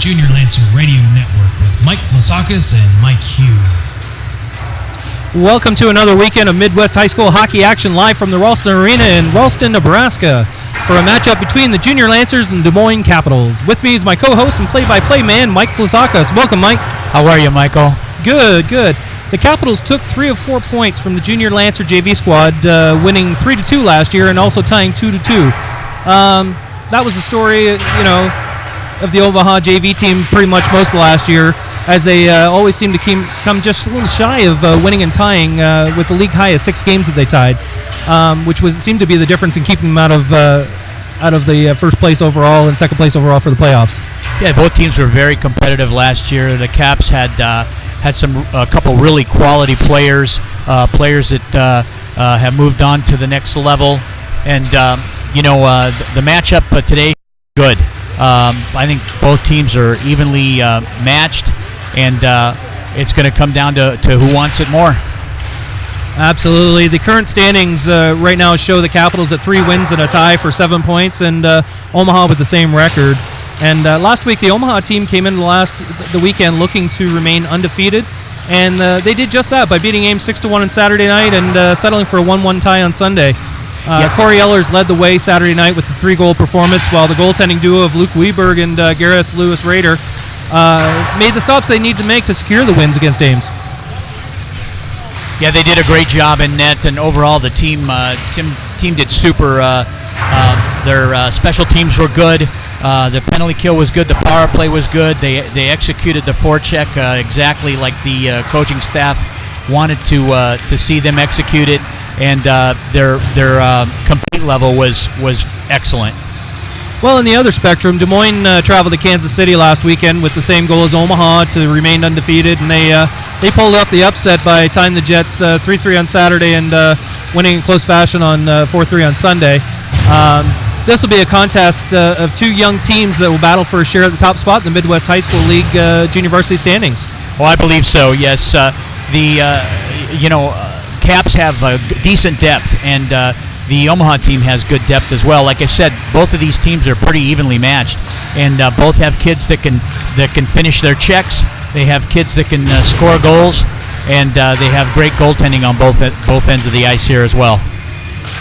Junior Lancer Radio Network with Mike Vlasakis and Mike Hugh. Welcome to another weekend of Midwest High School hockey action live from the Ralston Arena in Ralston, Nebraska for a matchup between the Junior Lancers and Des Moines Capitals. With me is my co-host and play-by-play man, Mike Vlasakis. Welcome, Mike. How are you, Michael? Good. The Capitals took 3 of 4 points from the Junior Lancer JV squad, winning 3-2 last year and also tying 2-2. That was the story, of the Omaha JV team pretty much most of last year, as they always seem to come just a little shy of winning and tying with the league high of 6 games that they tied, which seemed to be the difference in keeping them out of the first place overall and second place overall for the playoffs. Yeah, both teams were very competitive last year. The Caps had a couple really quality players that have moved on to the next level, and the matchup today is good. I think both teams are evenly matched, and it's going to come down to who wants it more. Absolutely. The current standings right now show the Capitals at 3 wins and a tie for 7 points, and Omaha with the same record. And last week, the Omaha team came in the weekend looking to remain undefeated, and they did just that by beating Ames 6-1 on Saturday night and settling for a 1-1 tie on Sunday. Corey Ellers led the way Saturday night with the 3-goal performance, while the goaltending duo of Luke Weberg and Gareth Lewis Rader made the stops they need to make to secure the wins against Ames. Yeah, they did a great job in net, and overall the team did super. Their special teams were good. The penalty kill was good. The power play was good. They executed the forecheck exactly like the coaching staff wanted to see them execute it. And their complete level was excellent. Well, in the other spectrum, Des Moines traveled to Kansas City last weekend with the same goal as Omaha to remain undefeated, and they pulled off the upset by tying the Jets 3-3 on Saturday and winning in close fashion on 4-3 on Sunday. This will be a contest of 2 young teams that will battle for a share at the top spot in the Midwest High School League junior varsity standings. Well, I believe so, yes. Caps have decent depth, and the Omaha team has good depth as well. Like I said, both of these teams are pretty evenly matched, and both have kids that can finish their checks. They have kids that can score goals, and they have great goaltending on both ends of the ice here as well.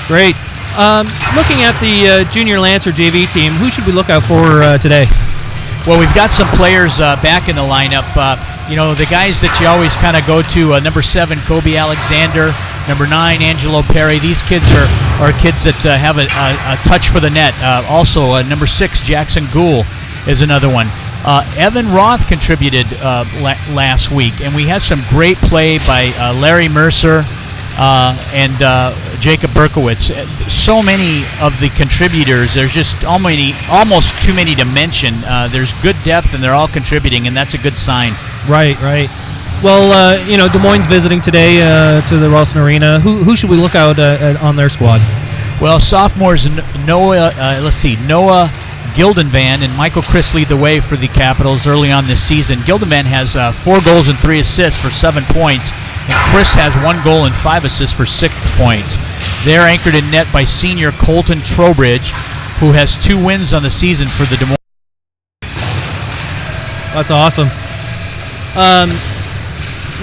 Great. Looking at the Junior Lancer JV team, who should we look out for today? Well, we've got some players back in the lineup. The guys that you always kind of go to, number 7, Kobe Alexander, number 9, Angelo Perry. These kids are kids that have a touch for the net. Also, number 6, Jackson Gould is another one. Evan Roth contributed last week, and we had some great play by Larry Mercer and Jacob Berkowitz. So many of the contributors, there's just almost too many to mention. There's good depth, and they're all contributing, and that's a good sign. Right. Well, Des Moines visiting today to the Ralston Arena. Who should we look out on their squad? Well, sophomores Noah Gildenvan and Michael Chris lead the way for the Capitals early on this season. Gildenvan has 4 goals and 3 assists for 7 points, and Chris has 1 goal and 5 assists for 6 points. They're anchored in net by senior Colton Trowbridge, who has 2 wins on the season for the Des Moines. That's awesome.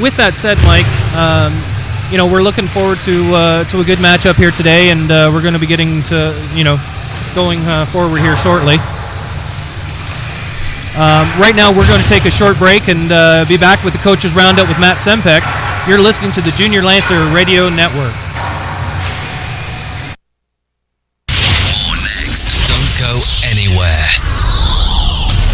With that said, Mike, we're looking forward to a good matchup here today, and we're going to be getting to going forward here shortly. Right now, we're going to take a short break and be back with the Coaches Roundup with Matt Sempek. You're listening to the Junior Lancer Radio Network. Next, don't go anywhere.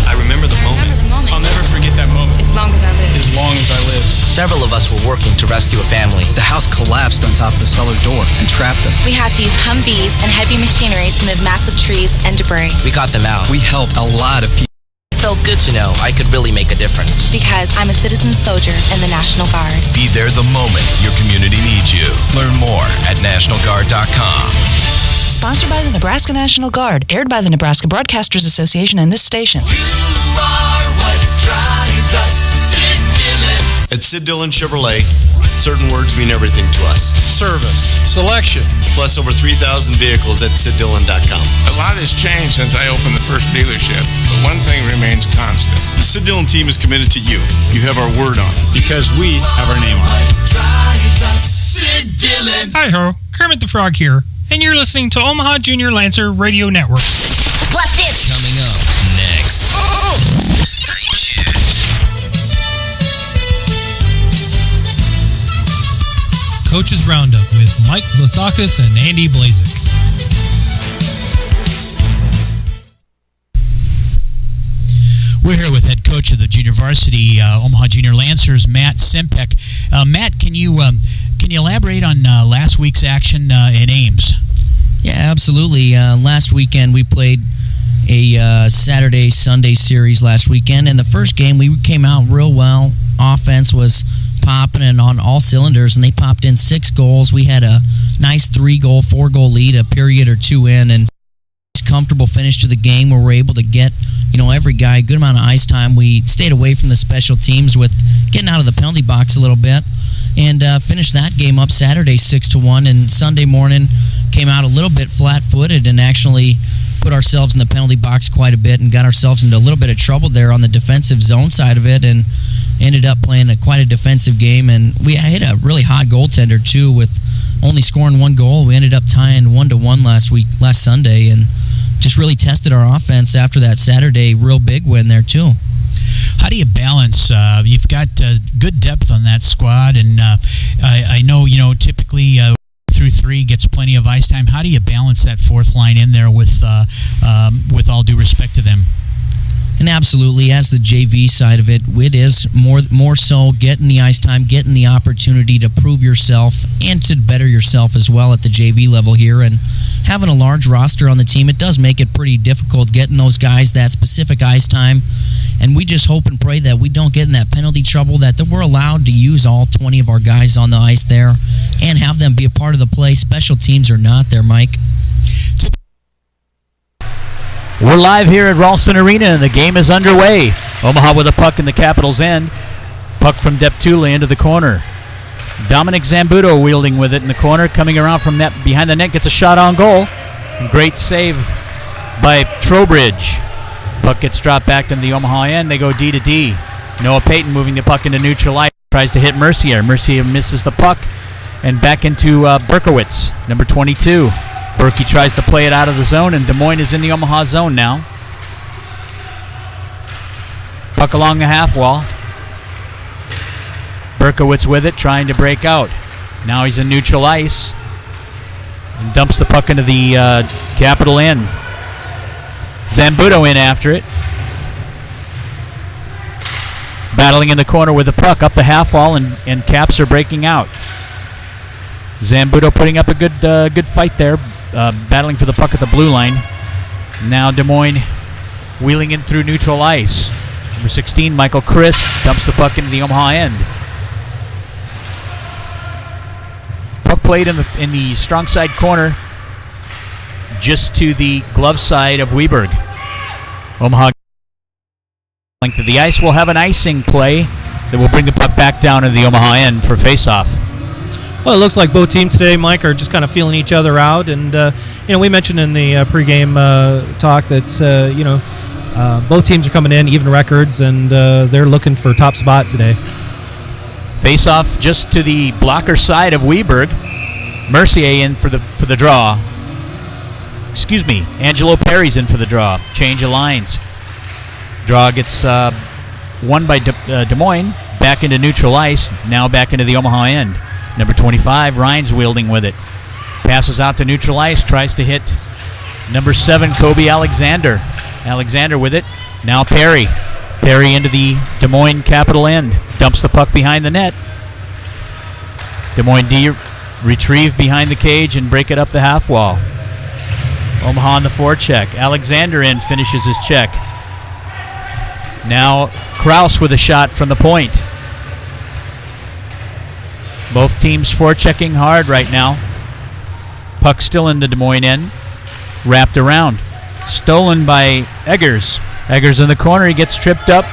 I remember the moment. I'll never forget that moment. As long as I live. As long as I live. Several of us were working to rescue a family. The house collapsed on top of the cellar door and trapped them. We had to use Humvees and heavy machinery to move massive trees and debris. We got them out. We helped a lot of people. It felt good to know I could really make a difference. Because I'm a citizen soldier in the National Guard. Be there the moment your community needs you. Learn more at NationalGuard.com. Sponsored by the Nebraska National Guard. Aired by the Nebraska Broadcasters Association and this station. You are what drives us. Sid Dillon, At Sid Dillon Chevrolet, certain words mean everything to us. Service, selection, plus over 3,000 vehicles at SidDillon.com. A lot has changed since I opened the first dealership, but one thing remains constant. The Sid Dillon team is committed to you. You have our word on it. because we have our name on it. Sid Dillon. Hi-ho, Kermit the Frog here, and you're listening to Omaha Junior Lancer Radio Network. Blast it! Coming up next. Stay tuned. Coach's Roundup with Mike Vlasakis and Andy Blazik. We're here with head coach of the junior varsity Omaha Junior Lancers, Matt Simpek. Matt, can you elaborate on last week's action in Ames? Yeah, absolutely. Last weekend we played a Saturday-Sunday series last weekend. In the first game, we came out real well. Offense was popping and on all cylinders, and they popped in 6 goals. We had a nice 3-goal, 4-goal lead a period or two in, and comfortable finish to the game where we're able to get every guy a good amount of ice time. We stayed away from the special teams with getting out of the penalty box a little bit, and finished that game up Saturday 6-1. And Sunday morning came out a little bit flat-footed and actually put ourselves in the penalty box quite a bit and got ourselves into a little bit of trouble there on the defensive zone side of it, and ended up playing quite a defensive game. And we hit a really hot goaltender too, with only scoring 1 goal. We ended up tying 1-1 last Sunday, and just really tested our offense after that Saturday real big win there too. How do you balance? You've got good depth on that squad, and I know typically through 3 gets plenty of ice time. How do you balance that fourth line in there with all due respect to them? And absolutely, as the JV side of it, it is more so getting the ice time, getting the opportunity to prove yourself and to better yourself as well at the JV level here. And having a large roster on the team, it does make it pretty difficult getting those guys that specific ice time. And we just hope and pray that we don't get in that penalty trouble, that we're allowed to use all 20 of our guys on the ice there and have them be a part of the play, special teams or not there, Mike. We're live here at Ralston Arena, and the game is underway. Omaha with a puck in the Capitals' end. Puck from Deptula into the corner. Dominic Zambuto wielding with it in the corner, coming around from net behind the net, gets a shot on goal. Great save by Trowbridge. Puck gets dropped back in the Omaha end. They go D to D. Noah Payton moving the puck into neutral ice. Tries to hit Mercier. Mercier misses the puck, and back into Berkowitz, number 22. Berkey tries to play it out of the zone, and Des Moines is in the Omaha zone now. Puck along the half wall. Berkowitz with it, trying to break out. Now he's in neutral ice and dumps the puck into the Capital end. Zambuto in after it. Battling in the corner with the puck up the half wall, and Caps are breaking out. Zambuto putting up a good fight there. Battling for the puck at the blue line. Now Des Moines wheeling in through neutral ice. Number 16, Michael Chris, dumps the puck into the Omaha end. Puck played in the strong side corner, just to the glove side of Weberg. Omaha length of the ice will have an icing play that will bring the puck back down to the Omaha end for face-off. Well, it looks like both teams today, Mike, are just kind of feeling each other out. And, we mentioned in the pregame talk that, both teams are coming in, even records, and they're looking for top spot today. Face-off just to the blocker side of Weberg. Mercier in for the draw. Excuse me, Angelo Perry's in for the draw. Change of lines. Draw gets won by Des Moines. Back into neutral ice. Now back into the Omaha end. Number 25, Rhines wielding with it. Passes out to neutral ice, tries to hit number 7, Kobe Alexander. Alexander with it. Now Perry. Perry into the Des Moines Capital end. Dumps the puck behind the net. Des Moines D retrieve behind the cage and break it up the half wall. Omaha on the forecheck. Alexander in, finishes his check. Now Kraus with a shot from the point. Both teams forechecking hard right now. Puck still in the Des Moines end. Wrapped around. Stolen by Eggers. Eggers in the corner. He gets tripped up.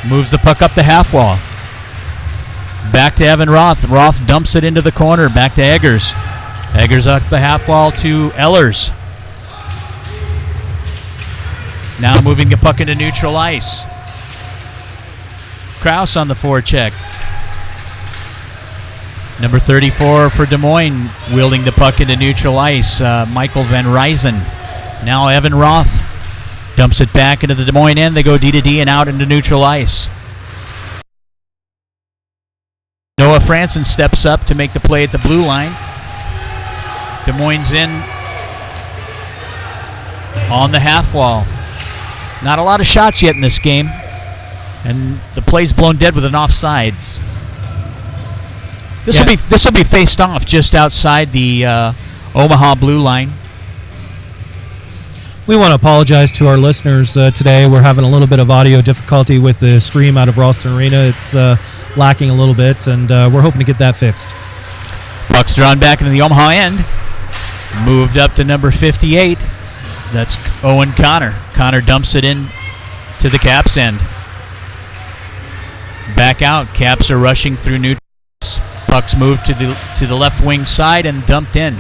Moves the puck up the half wall. Back to Evan Roth. Roth dumps it into the corner. Back to Eggers. Eggers up the half wall to Ehlers. Now moving the puck into neutral ice. Krause on the forecheck. Number 34 for Des Moines, wielding the puck into neutral ice. Michael Van Ryzen. Now Evan Roth dumps it back into the Des Moines end. They go D to D and out into neutral ice. Noah Franson steps up to make the play at the blue line. Des Moines in on the half wall. Not a lot of shots yet in this game. And the play's blown dead with an offsides. This will be faced off just outside the Omaha blue line. We want to apologize to our listeners today. We're having a little bit of audio difficulty with the stream out of Ralston Arena. It's lacking a little bit, and we're hoping to get that fixed. Puck's drawn back into the Omaha end. Moved up to number 58. That's Owen Connor. Connor dumps it in to the Caps end. Back out. Caps are rushing through neutral. Puck's moved to the left wing side and dumped in.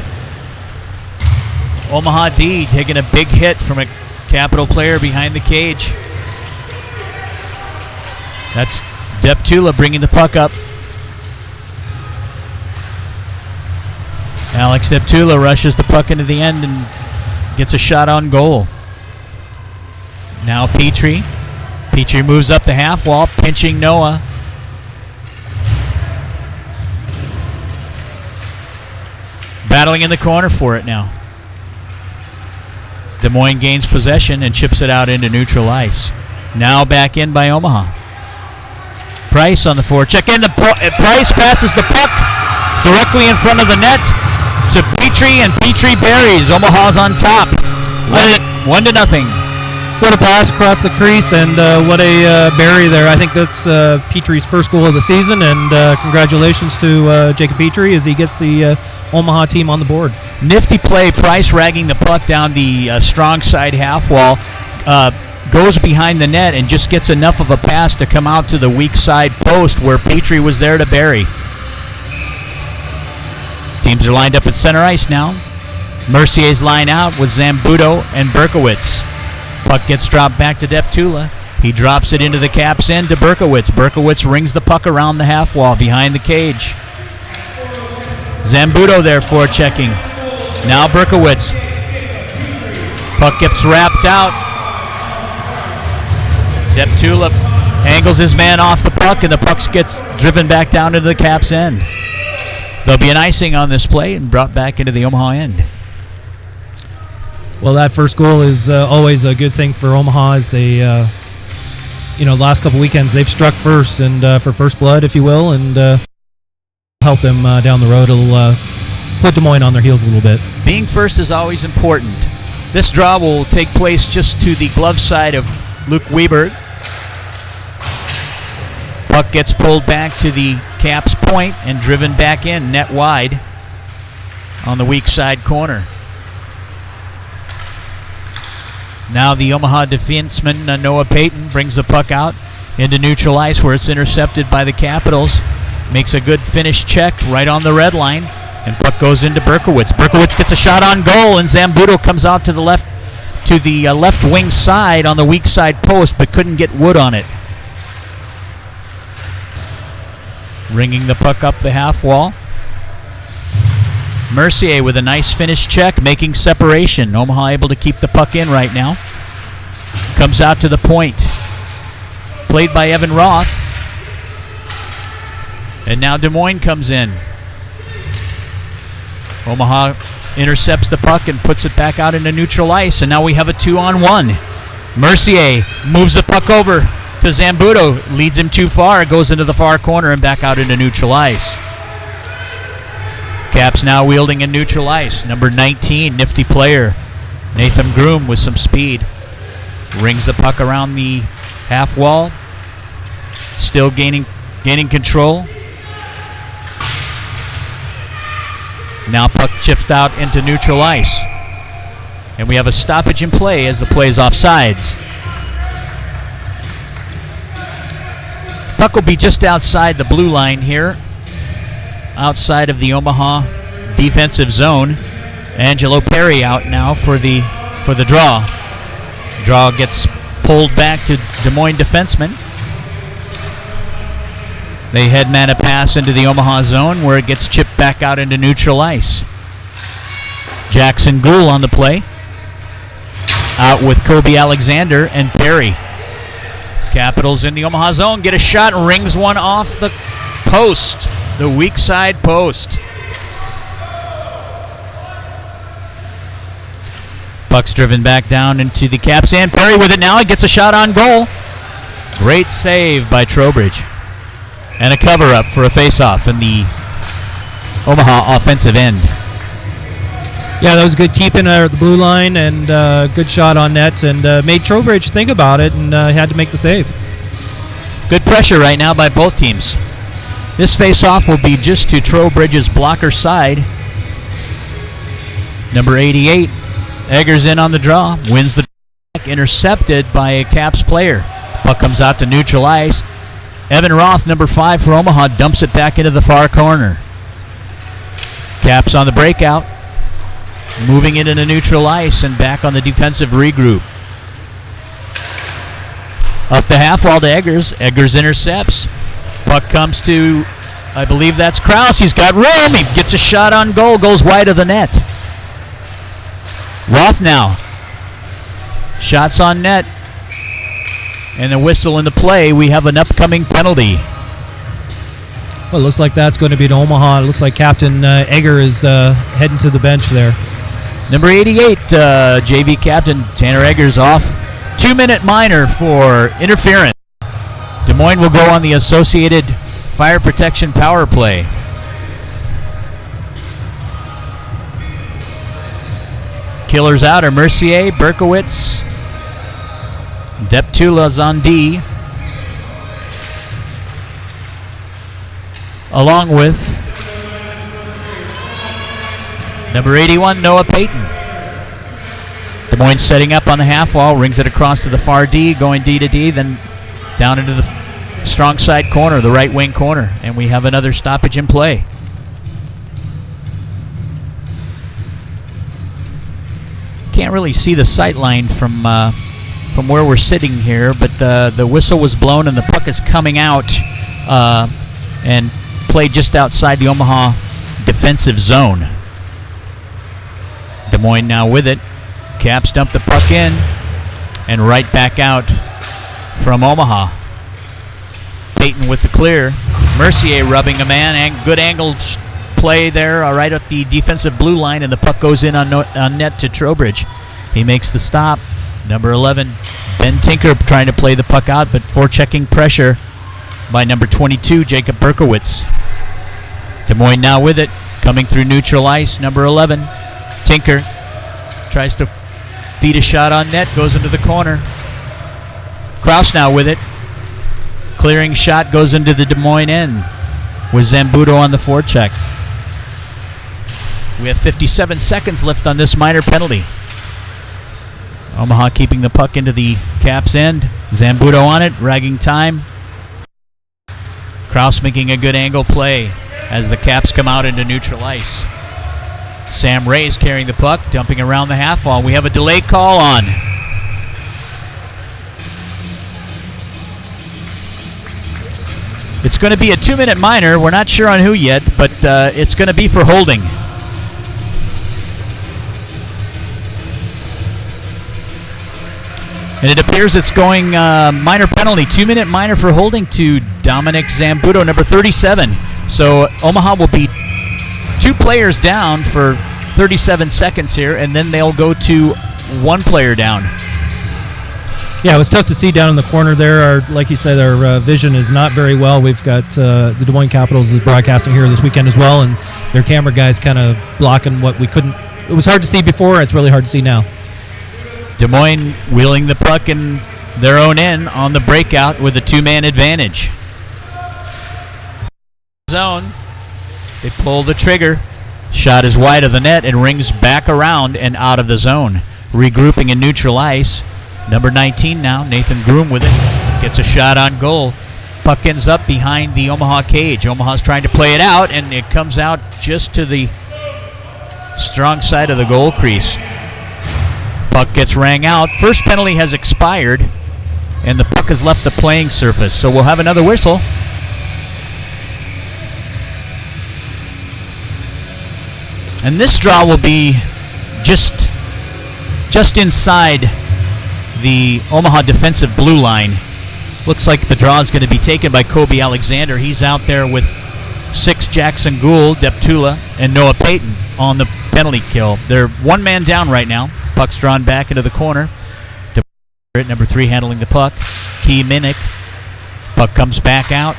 Omaha D taking a big hit from a Capital player behind the cage. That's Deptula bringing the puck up. Alex Deptula rushes the puck into the end and gets a shot on goal. Now Petrie. Petrie moves up the half wall, pinching Noah. Battling in the corner for it now. Des Moines gains possession and chips it out into neutral ice. Now back in by Omaha. Price on the forecheck. And Price passes the puck directly in front of the net to Petrie, and Petrie buries. Omaha's on top. 1-0. What a pass across the crease, and what a bury there. I think that's Petrie's first goal of the season, and congratulations to Jacob Petrie as he gets the Omaha team on the board. Nifty play. Price ragging the puck down the strong side half wall. Goes behind the net and just gets enough of a pass to come out to the weak side post where Petrie was there to bury. Teams are lined up at center ice now. Mercier's line out with Zambuto and Berkowitz. Puck gets dropped back to Deptula. He drops it into the Caps end to Berkowitz. Berkowitz rings the puck around the half wall behind the cage. Zambuto there forechecking. Now Berkowitz. Puck gets wrapped out. Deptula angles his man off the puck, and the puck gets driven back down into the Caps end. There'll be an icing on this play and brought back into the Omaha end. Well, that first goal is always a good thing for Omaha as they, last couple weekends they've struck first and for first blood, if you will, and help them down the road. It'll put Des Moines on their heels a little bit. Being first is always important. This draw will take place just to the glove side of Luke Weberg. Puck gets pulled back to the Caps point and driven back in, net wide on the weak side corner. Now the Omaha defenseman, Noah Payton, brings the puck out into neutral ice where it's intercepted by the Capitals. Makes a good finish check right on the red line, and puck goes into Berkowitz. Berkowitz gets a shot on goal, and Zambuto comes out to the left wing side on the weak side post, but couldn't get wood on it. Ringing the puck up the half wall. Mercier with a nice finish check, making separation. Omaha able to keep the puck in right now. Comes out to the point. Played by Evan Roth. And now Des Moines comes in. Omaha intercepts the puck and puts it back out into neutral ice, and now we have a 2-on-1. Mercier moves the puck over to Zambuto, leads him too far, goes into the far corner and back out into neutral ice. Caps now wielding in neutral ice. Number 19, nifty player, Nathan Groom with some speed. Rings the puck around the half wall. Still gaining control. Now puck chips out into neutral ice. And we have a stoppage in play as the play is offsides. Puck will be just outside the blue line here, outside of the Omaha defensive zone. Angelo Perry out now for the draw. Draw gets pulled back to Des Moines defenseman. They head man a pass into the Omaha zone where it gets chipped back out into neutral ice. Jackson Gould on the play. Out with Kobe Alexander and Perry. Capitals in the Omaha zone, get a shot, rings one off the post, the weak side post. Puck's driven back down into the Caps, and Perry with it now. He gets a shot on goal. Great save by Trowbridge. And a cover-up for a face-off in the Omaha offensive end. Yeah, that was good keeping at the blue line and good shot on net, and made Trowbridge think about it and had to make the save. Good pressure right now by both teams. This face-off will be just to Trowbridge's blocker side. Number 88, Eggers in on the draw, wins the back, intercepted by a Caps player. Puck comes out to neutral ice. Evan Roth, number 5 for Omaha, dumps it back into the far corner. Caps on the breakout. Moving it into neutral ice and back on the defensive regroup. Up the half wall to Eggers. Eggers intercepts. Puck comes to, I believe that's Krause. He's got room. He gets a shot on goal. Goes wide of the net. Roth now. Shots on net. And a whistle in the play. We have an upcoming penalty. Well, it looks like that's going to be to Omaha. It looks like Captain Egger is heading to the bench there. Number 88, JV captain Tanner Eggers off. 2-minute minor for interference. Des Moines will go on the Associated Fire Protection power play. Killers out are Mercier, Berkowitz, Deptula's on D, along with number 81, Noah Payton. Des Moines setting up on the half wall, rings it across to the far D, going D to D, then down into the strong side corner, the right wing corner, and we have another stoppage in play. Can't really see the sight line from where we're sitting here, but the whistle was blown and the puck is coming out and played just outside the Omaha defensive zone. Des Moines now with it. Caps dump the puck in and right back out from Omaha. Payton with the clear. Mercier rubbing a man, and good angled play there right at the defensive blue line, and the puck goes in on net to Trowbridge. He makes the stop. Number 11, Ben Tinker, trying to play the puck out, but forechecking pressure by number 22, Jacob Berkowitz. Des Moines now with it, coming through neutral ice. Number 11, Tinker tries to feed a shot on net, goes into the corner. Krause now with it. Clearing shot goes into the Des Moines end with Zambuto on the forecheck. We have 57 seconds left on this minor penalty. Omaha keeping the puck into the Caps end. Zambuto on it, ragging time. Krause making a good angle play as the Caps come out into neutral ice. Sam Ray's carrying the puck, dumping around the half wall. We have a delay call on. It's going to be a 2-minute minor. We're not sure on who yet, but it's going to be for holding. And it appears it's going minor penalty, 2-minute minor for holding to Dominic Zambuto, number 37. So Omaha will be 2 players down for 37 seconds here, and then they'll go to 1 player down. Yeah, it was tough to see down in the corner there. Like you said, our vision is not very well. We've got the Des Moines Capitals is broadcasting here this weekend as well, and their camera guys kind of blocking what we couldn't. It was hard to see before. It's really hard to see now. Des Moines wheeling the puck in their own end on the breakout with a 2-man advantage. Zone. They pull the trigger. Shot is wide of the net and rings back around and out of the zone. Regrouping in neutral ice. Number 19 now, Nathan Groom with it. Gets a shot on goal. Puck ends up behind the Omaha cage. Omaha's trying to play it out, and it comes out just to the strong side of the goal crease. Puck gets rang out. First penalty has expired, and the puck has left the playing surface. So we'll have another whistle. And this draw will be just inside the Omaha defensive blue line. Looks like the draw is going to be taken by Kobe Alexander. He's out there with 6 Jackson Gould, Deptula, and Noah Payton on the penalty kill. They're one man down right now. Puck's drawn back into the corner. Number 3 handling the puck. Key Minnick. Puck comes back out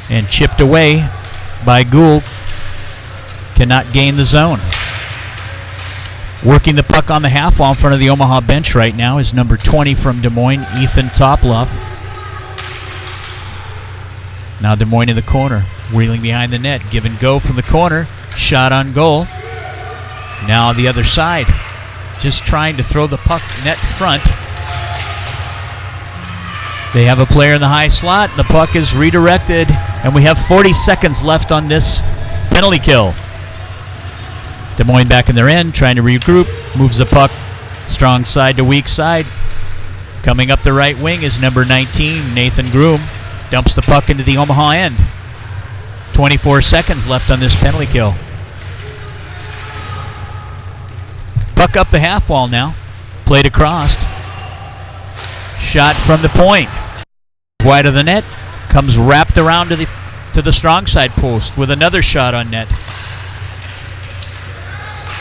and chipped away by Gould. Cannot gain the zone. Working the puck on the half wall in front of the Omaha bench right now is number 20 from Des Moines, Ethan Toploff. Now Des Moines in the corner, wheeling behind the net. Give and go from the corner. Shot on goal. Now the other side. Just trying to throw the puck net front. They have a player in the high slot. The puck is redirected, and we have 40 seconds left on this penalty kill. Des Moines back in their end, trying to regroup. Moves the puck strong side to weak side. Coming up the right wing is number 19, Nathan Groom. Dumps the puck into the Omaha end. 24 seconds left on this penalty kill. Puck up the half wall now. Played across. Shot from the point. Wide of the net. Comes wrapped around to the strong side post with another shot on net.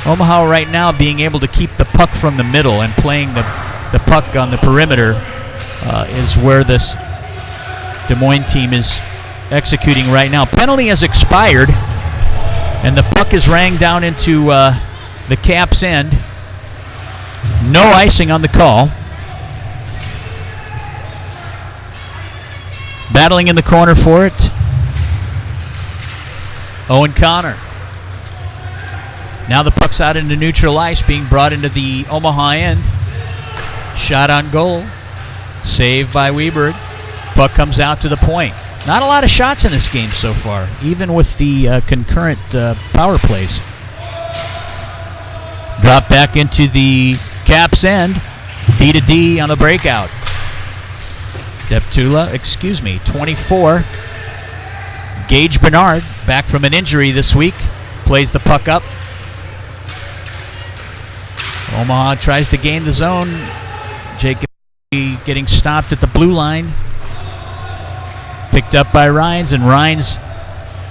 Omaha right now being able to keep the puck from the middle and playing the puck on the perimeter is where this Des Moines team is executing right now. Penalty has expired, and the puck is rang down into the Caps end. No icing on the call. Battling in the corner for it, Owen Connor. Now the puck's out into neutral ice, being brought into the Omaha end. Shot on goal. Saved by Weberg. Puck comes out to the point. Not a lot of shots in this game so far, even with the concurrent power plays. Drop back into the Caps end. D to D on the breakout. Deptula, 24. Gage Bernard, back from an injury this week, plays the puck up. Omaha tries to gain the zone. Jacob getting stopped at the blue line. Picked up by Rhines, and Rhines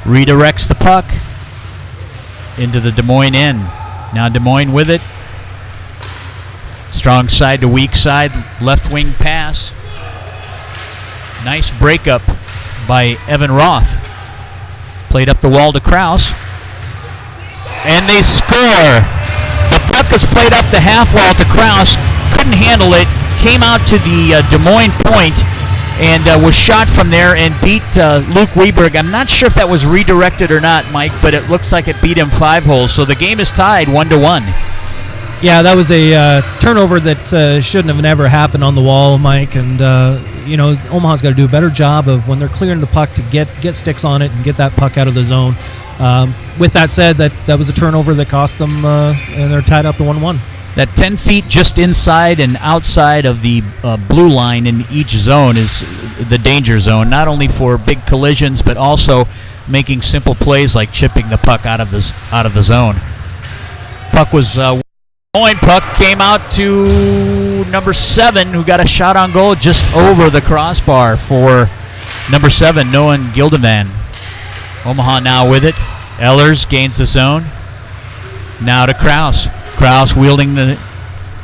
redirects the puck into the Des Moines end. Now Des Moines with it. Strong side to weak side, left wing pass. Nice breakup by Evan Roth. Played up the wall to Krause. And they score! The puck is played up the half wall to Krause. Couldn't handle it. Came out to the Des Moines point and was shot from there and beat Luke Weberg. I'm not sure if that was redirected or not, Mike, but it looks like it beat him 5 holes. So the game is tied 1-1. Yeah, that was a turnover that shouldn't have never happened on the wall, Mike. And, Omaha's got to do a better job of when they're clearing the puck to get sticks on it and get that puck out of the zone. With that said, that was a turnover that cost them, and they're tied up to 1-1. That 10 feet just inside and outside of the blue line in each zone is the danger zone, not only for big collisions, but also making simple plays like chipping the puck out of the zone. Puck was puck came out to number 7, who got a shot on goal just over the crossbar for number 7, Noah Gildevan. Omaha now with it. Ehlers gains the zone. Now to Krause. Krause wielding the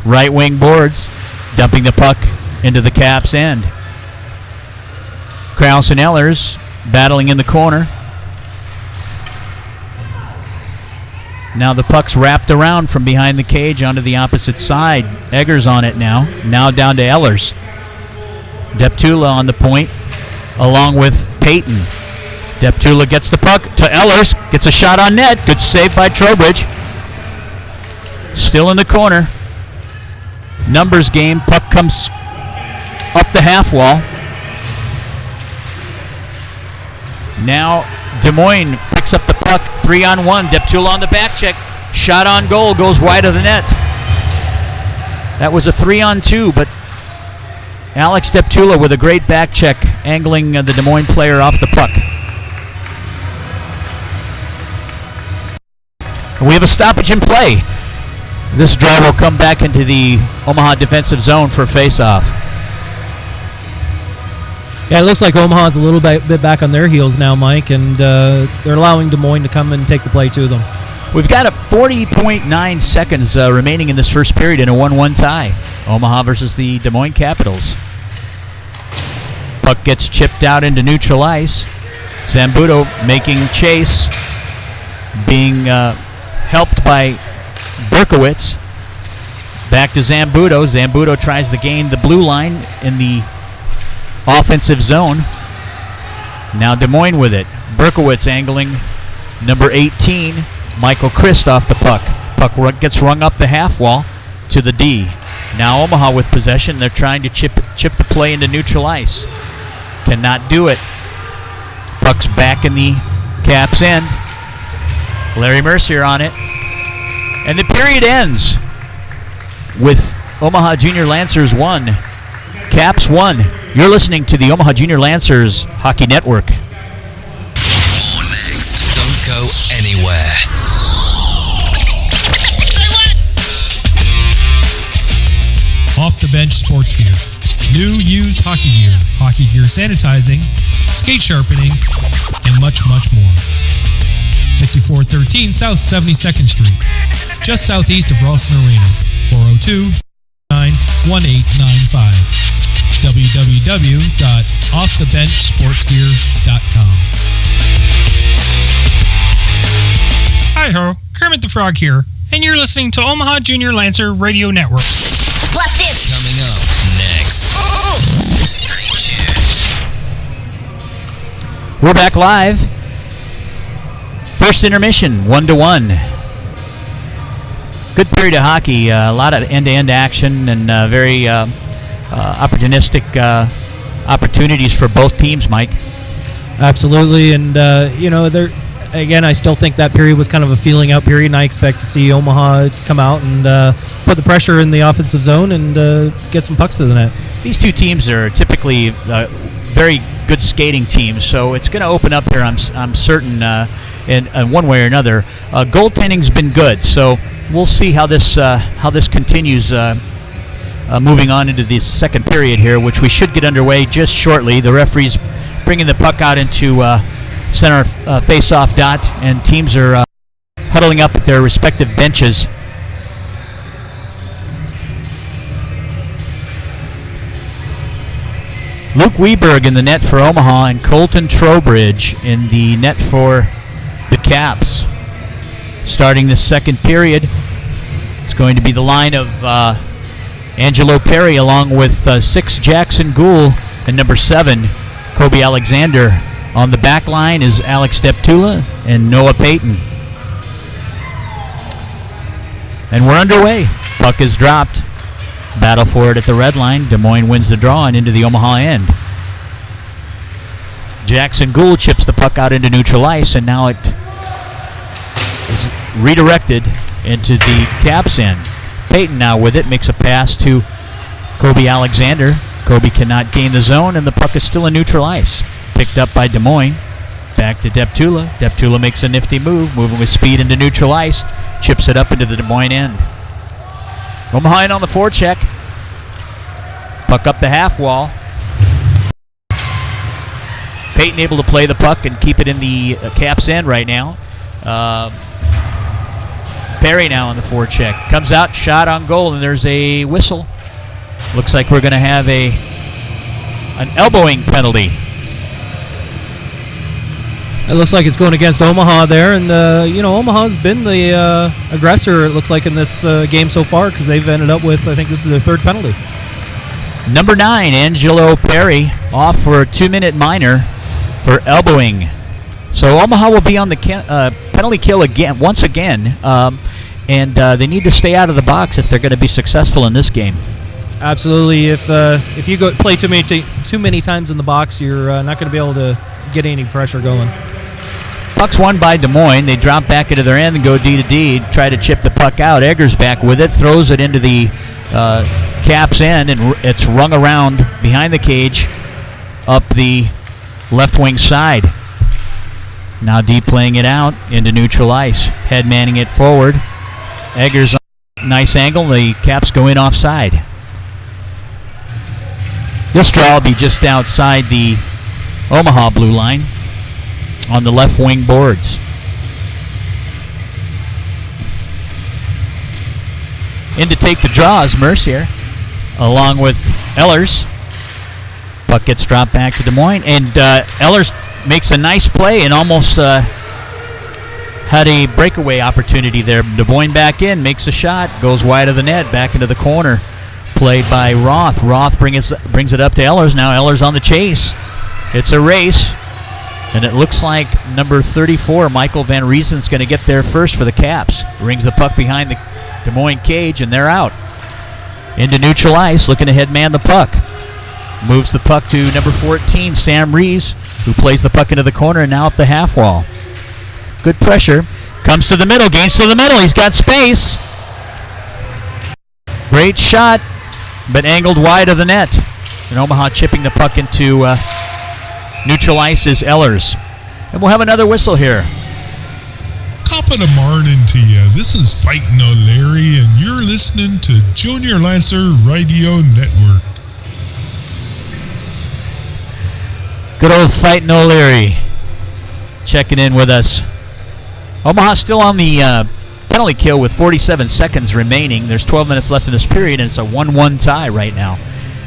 right wing boards, dumping the puck into the Caps end. Krause and Ehlers battling in the corner. Now the puck's wrapped around from behind the cage onto the opposite side. Eggers on it now. Now down to Ehlers. Deptula on the point, along with Payton. Deptula gets the puck to Ehlers. Gets a shot on net. Good save by Trowbridge. Still in the corner. Numbers game. Puck comes up the half wall. Now Des Moines picks up the puck, 3-on-1. Deptula on the back check. Shot on goal, goes wide of the net. That was a 3-on-2, but Alex Deptula with a great back check, angling the Des Moines player off the puck. We have a stoppage in play. This draw will come back into the Omaha defensive zone for a face-off. Yeah, it looks like Omaha's a little bit back on their heels now, Mike, and they're allowing Des Moines to come and take the play to them. We've got a 40.9 seconds remaining in this first period in a 1-1 tie. Omaha versus the Des Moines Capitals. Puck gets chipped out into neutral ice. Zambuto making chase, being helped by Berkowitz. Back to Zambuto. Zambuto tries to gain the blue line in the offensive zone. Now Des Moines with it. Berkowitz angling number 18, Michael Christ, off the puck. Puck gets rung up the half wall to the D. Now Omaha with possession. They're trying to chip the play into neutral ice. Cannot do it. Puck's back in the Caps' end. Larry Mercier on it. And the period ends with Omaha Junior Lancers 1, Caps 1. You're listening to the Omaha Junior Lancers Hockey Network. Next, don't go anywhere. Off the bench sports gear. New used hockey gear sanitizing, skate sharpening, and much, much more. 5413 South 72nd Street, just southeast of Ralston Arena. 402-91895. www.offthebenchsportsgear.com. Hi-ho, Kermit the Frog here, and you're listening to Omaha Junior Lancer Radio Network. Blast it! Coming up next. Stay tuned. We're back live. First intermission, 1-1. Good period of hockey. A lot of end-to-end action and very opportunistic opportunities for both teams, Mike. Absolutely, and again, I still think that period was kind of a feeling out period, and I expect to see Omaha come out and put the pressure in the offensive zone and get some pucks to the net. These two teams are typically very good skating teams, so it's going to open up here, I'm certain, in one way or another. Goaltending's been good, so we'll see how this continues moving on into the second period here, which we should get underway just shortly. The referee's bringing the puck out into center face-off dot, and teams are huddling up at their respective benches. Luke Weberg in the net for Omaha and Colton Trowbridge in the net for the Caps. Starting the second period, it's going to be the line of Angelo Perry along with 6 Jackson Gould and number 7 Kobe Alexander. On the back line is Alex Deptula and Noah Payton. And we're underway. Puck is dropped. Battle for it at the red line. Des Moines wins the draw and into the Omaha end. Jackson Gould chips the puck out into neutral ice, and now it is redirected into the Caps end. Payton now with it, makes a pass to Kobe Alexander. Kobe cannot gain the zone, and the puck is still in neutral ice. Picked up by Des Moines. Back to Deptula. Deptula makes a nifty move, moving with speed into neutral ice. Chips it up into the Des Moines end. Omaha in on the forecheck. Puck up the half wall. Payton able to play the puck and keep it in the Caps end right now. Perry now on the forecheck. Comes out, shot on goal, and there's a whistle. Looks like we're going to have an elbowing penalty. It looks like it's going against Omaha there, and Omaha's been the aggressor, it looks like, in this game so far, because they've ended up with, I think this is their third penalty. Number 9, Angelo Perry, off for a 2-minute minor for elbowing. So Omaha will be on the penalty kill once again, and they need to stay out of the box if they're going to be successful in this game. Absolutely. If you play too many times in the box, you're not going to be able to getting any pressure going. Puck's won by Des Moines. They drop back into their end and go D to D, try to chip the puck out. Eggers back with it, throws it into the Caps end, and it's rung around behind the cage up the left wing side. Now D playing it out into neutral ice. Head manning it forward. Eggers on a nice angle. The Caps go in offside. This draw will be just outside the Omaha blue line on the left wing boards. In to take the draw is Mercier, along with Ehlers. Puck gets dropped back to Des Moines, and Ehlers makes a nice play and almost had a breakaway opportunity there. Des Moines back in, makes a shot, goes wide of the net, back into the corner. Played by Roth. Roth brings it up to Ehlers. Now Ehlers on the chase. It's a race, and it looks like number 34, Michael Van Riesen's going to get there first for the Caps. Rings the puck behind the Des Moines cage, and they're out. Into neutral ice, looking to head man the puck. Moves the puck to number 14, Sam Rees, who plays the puck into the corner and now up the half wall. Good pressure. Comes to the middle, gains to the middle. He's got space. Great shot, but angled wide of the net. And Omaha chipping the puck into neutral ice is Ehlers. And we'll have another whistle here. Top of the morning to you. This is Fightin' O'Leary, and you're listening to Junior Lancer Radio Network. Good old Fightin' O'Leary checking in with us. Omaha still on the penalty kill with 47 seconds remaining. There's 12 minutes left in this period, and it's a 1-1 tie right now.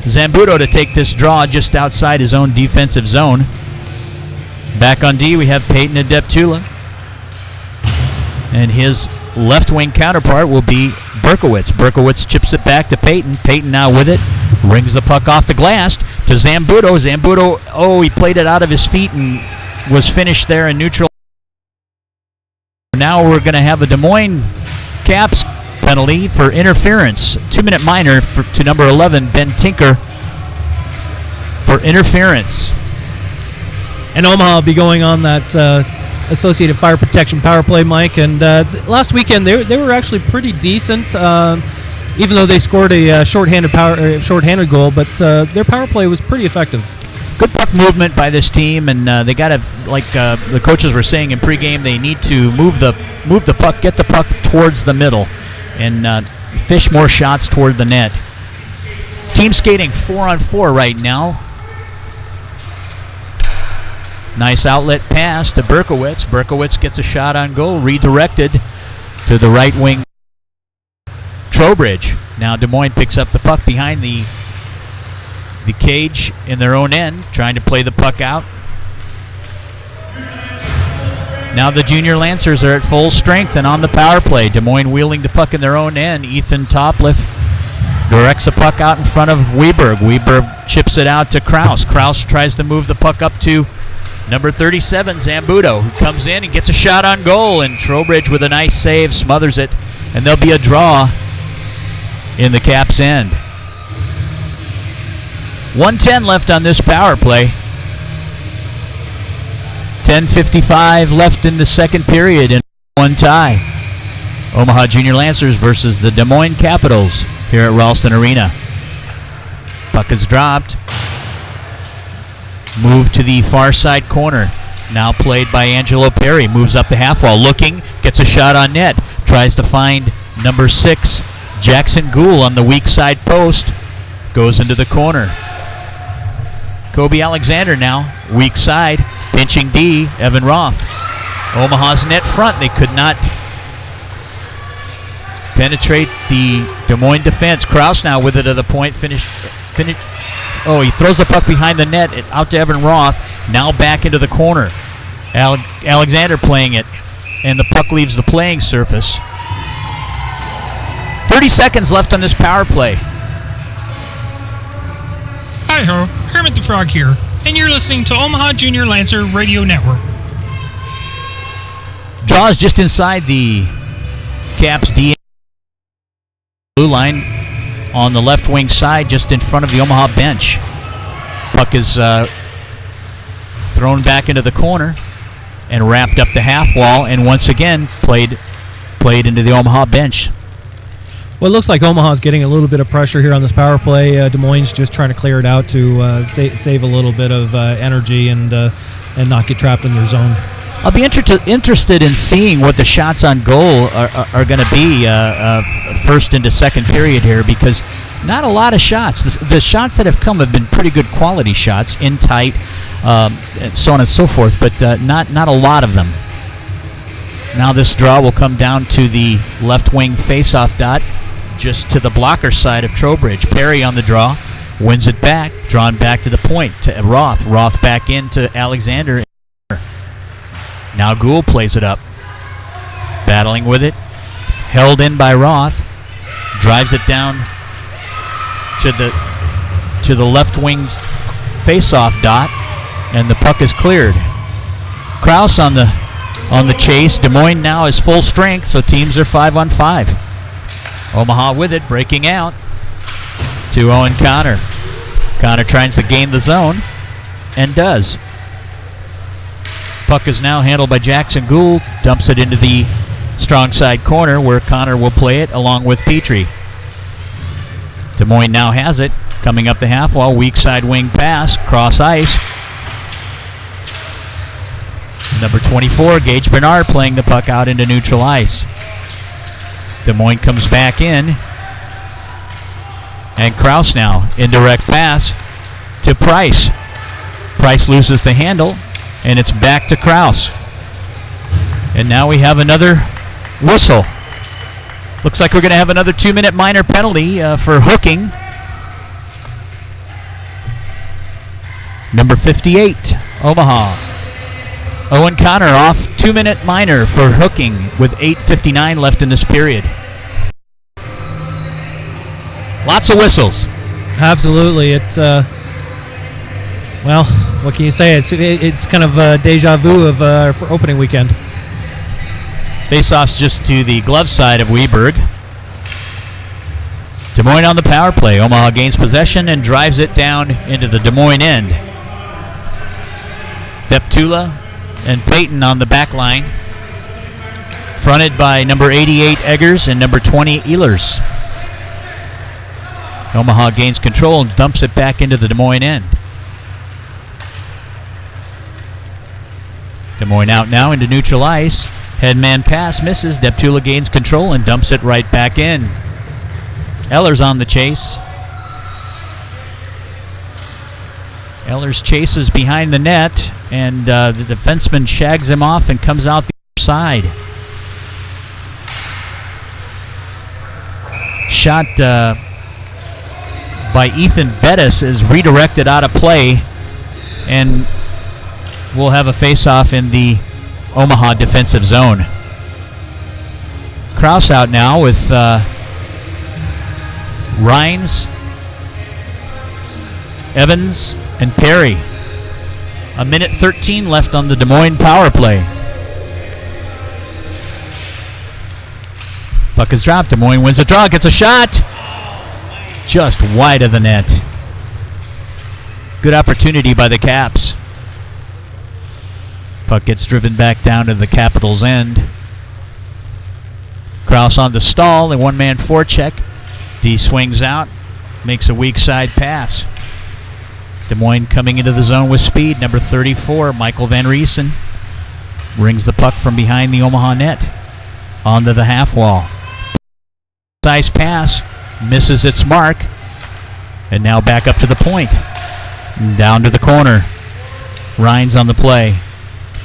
Zambuto to take this draw just outside his own defensive zone. Back on D, we have Peyton Adeptula. And his left wing counterpart will be Berkowitz. Berkowitz chips it back to Peyton. Peyton now with it. Rings the puck off the glass to Zambuto. Zambuto, he played it out of his feet and was finished there in neutral. Now we're going to have a Des Moines Caps penalty for interference. 2-minute minor to number 11, Ben Tinker, for interference. And Omaha will be going on that Associated Fire Protection power play, Mike. And last weekend they were actually pretty decent, even though they scored a shorthanded goal. But their power play was pretty effective. Good puck movement by this team, and they got to, like the coaches were saying in pregame, they need to move the puck, get the puck towards the middle, and fish more shots toward the net. Team skating 4-on-4 right now. Nice outlet pass to Berkowitz. Berkowitz gets a shot on goal, redirected to the right wing. Trowbridge. Now Des Moines picks up the puck behind the cage in their own end, trying to play the puck out. Now the junior Lancers are at full strength and on the power play. Des Moines wheeling the puck in their own end. Ethan Topliff directs the puck out in front of Weberg. Weberg chips it out to Kraus. Kraus tries to move the puck up to number 37, Zambuto, who comes in and gets a shot on goal, and Trowbridge with a nice save smothers it, and there'll be a draw in the Caps' end. 1:10 left on this power play. 10:55 left in the second period, and 1 tie. Omaha Junior Lancers versus the Des Moines Capitals here at Ralston Arena. Puck is dropped. Moved to the far side corner. Now played by Angelo Perry. Moves up the half wall. Looking. Gets a shot on net. Tries to find number 6, Jackson Gould, on the weak side post. Goes into the corner. Kobe Alexander now. Weak side. Pinching D. Evan Roth. Omaha's net front. They could not penetrate the Des Moines defense. Kraus now with it to the point. Finish. Oh, he throws the puck behind the net, out to Evan Roth. Now back into the corner. Alexander playing it, and the puck leaves the playing surface. 30 seconds left on this power play. Hi-ho, Kermit the Frog here, and you're listening to Omaha Junior Lancer Radio Network. Draws just inside the Caps D blue line on the left wing side, just in front of the Omaha bench. Puck is thrown back into the corner and wrapped up the half wall, and once again played into the Omaha bench. Well, it looks like Omaha's getting a little bit of pressure here on this power play. Des Moines just trying to clear it out to save a little bit of energy and not get trapped in their zone. I'll be interested in seeing what the shots on goal are going to be first into second period here, because not a lot of shots. The shots that have come have been pretty good quality shots, in tight, so on and so forth, but not a lot of them. Now this draw will come down to the left wing faceoff dot, just to the blocker side of Trowbridge. Perry on the draw, wins it back, drawn back to the point to Roth. Roth back into Alexander. Now Gould plays it up, battling with it, held in by Roth, drives it down to the left wing's face-off dot, and the puck is cleared. Krause on the chase. Des Moines now is full strength, so teams are 5-on-5. Omaha with it, breaking out to Owen Connor. Connor tries to gain the zone, and does. Puck is now handled by Jackson Gould, dumps it into the strong side corner where Connor will play it along with Petrie. Des Moines now has it, coming up the half wall, weak side wing pass, cross ice. Number 24, Gage Bernard, playing the puck out into neutral ice. Des Moines comes back in, and Krause now, indirect pass to Price. Price loses the handle, and it's back to Krause. And now we have another whistle. Looks like we're going to have another 2-minute minor penalty for hooking. Number 58, Omaha. Owen Connor off 2-minute minor for hooking with 8:59 left in this period. Lots of whistles. Absolutely. It's, well, what can you say? It's kind of a deja vu of for opening weekend. Faceoff's just to the glove side of Weberg. Des Moines on the power play. Omaha gains possession and drives it down into the Des Moines end. Deptula and Payton on the back line, fronted by number 88 Eggers and number 20 Ehlers. Omaha gains control and dumps it back into the Des Moines end. Des Moines out now into neutral ice. Headman pass misses. Deptula gains control and dumps it right back in. Ehlers on the chase. Ehlers chases behind the net, and the defenseman shags him off and comes out the other side. Shot by Ethan Bettis is redirected out of play, and we'll have a face-off in the Omaha defensive zone. Krause out now with Rhines, Evans, and Perry. 1:13 left on the Des Moines power play. Puck is dropped. Des Moines wins a draw, gets a shot. Just wide of the net. Good opportunity by the Caps. Puck gets driven back down to the Capitals' end. Krause on the stall, a one-man forecheck. D swings out, makes a weak side pass. Des Moines coming into the zone with speed. Number 34, Michael Van Riesen, brings the puck from behind the Omaha net onto the half wall. Size pass, misses its mark, and now back up to the point. Down to the corner. Rhines on the play.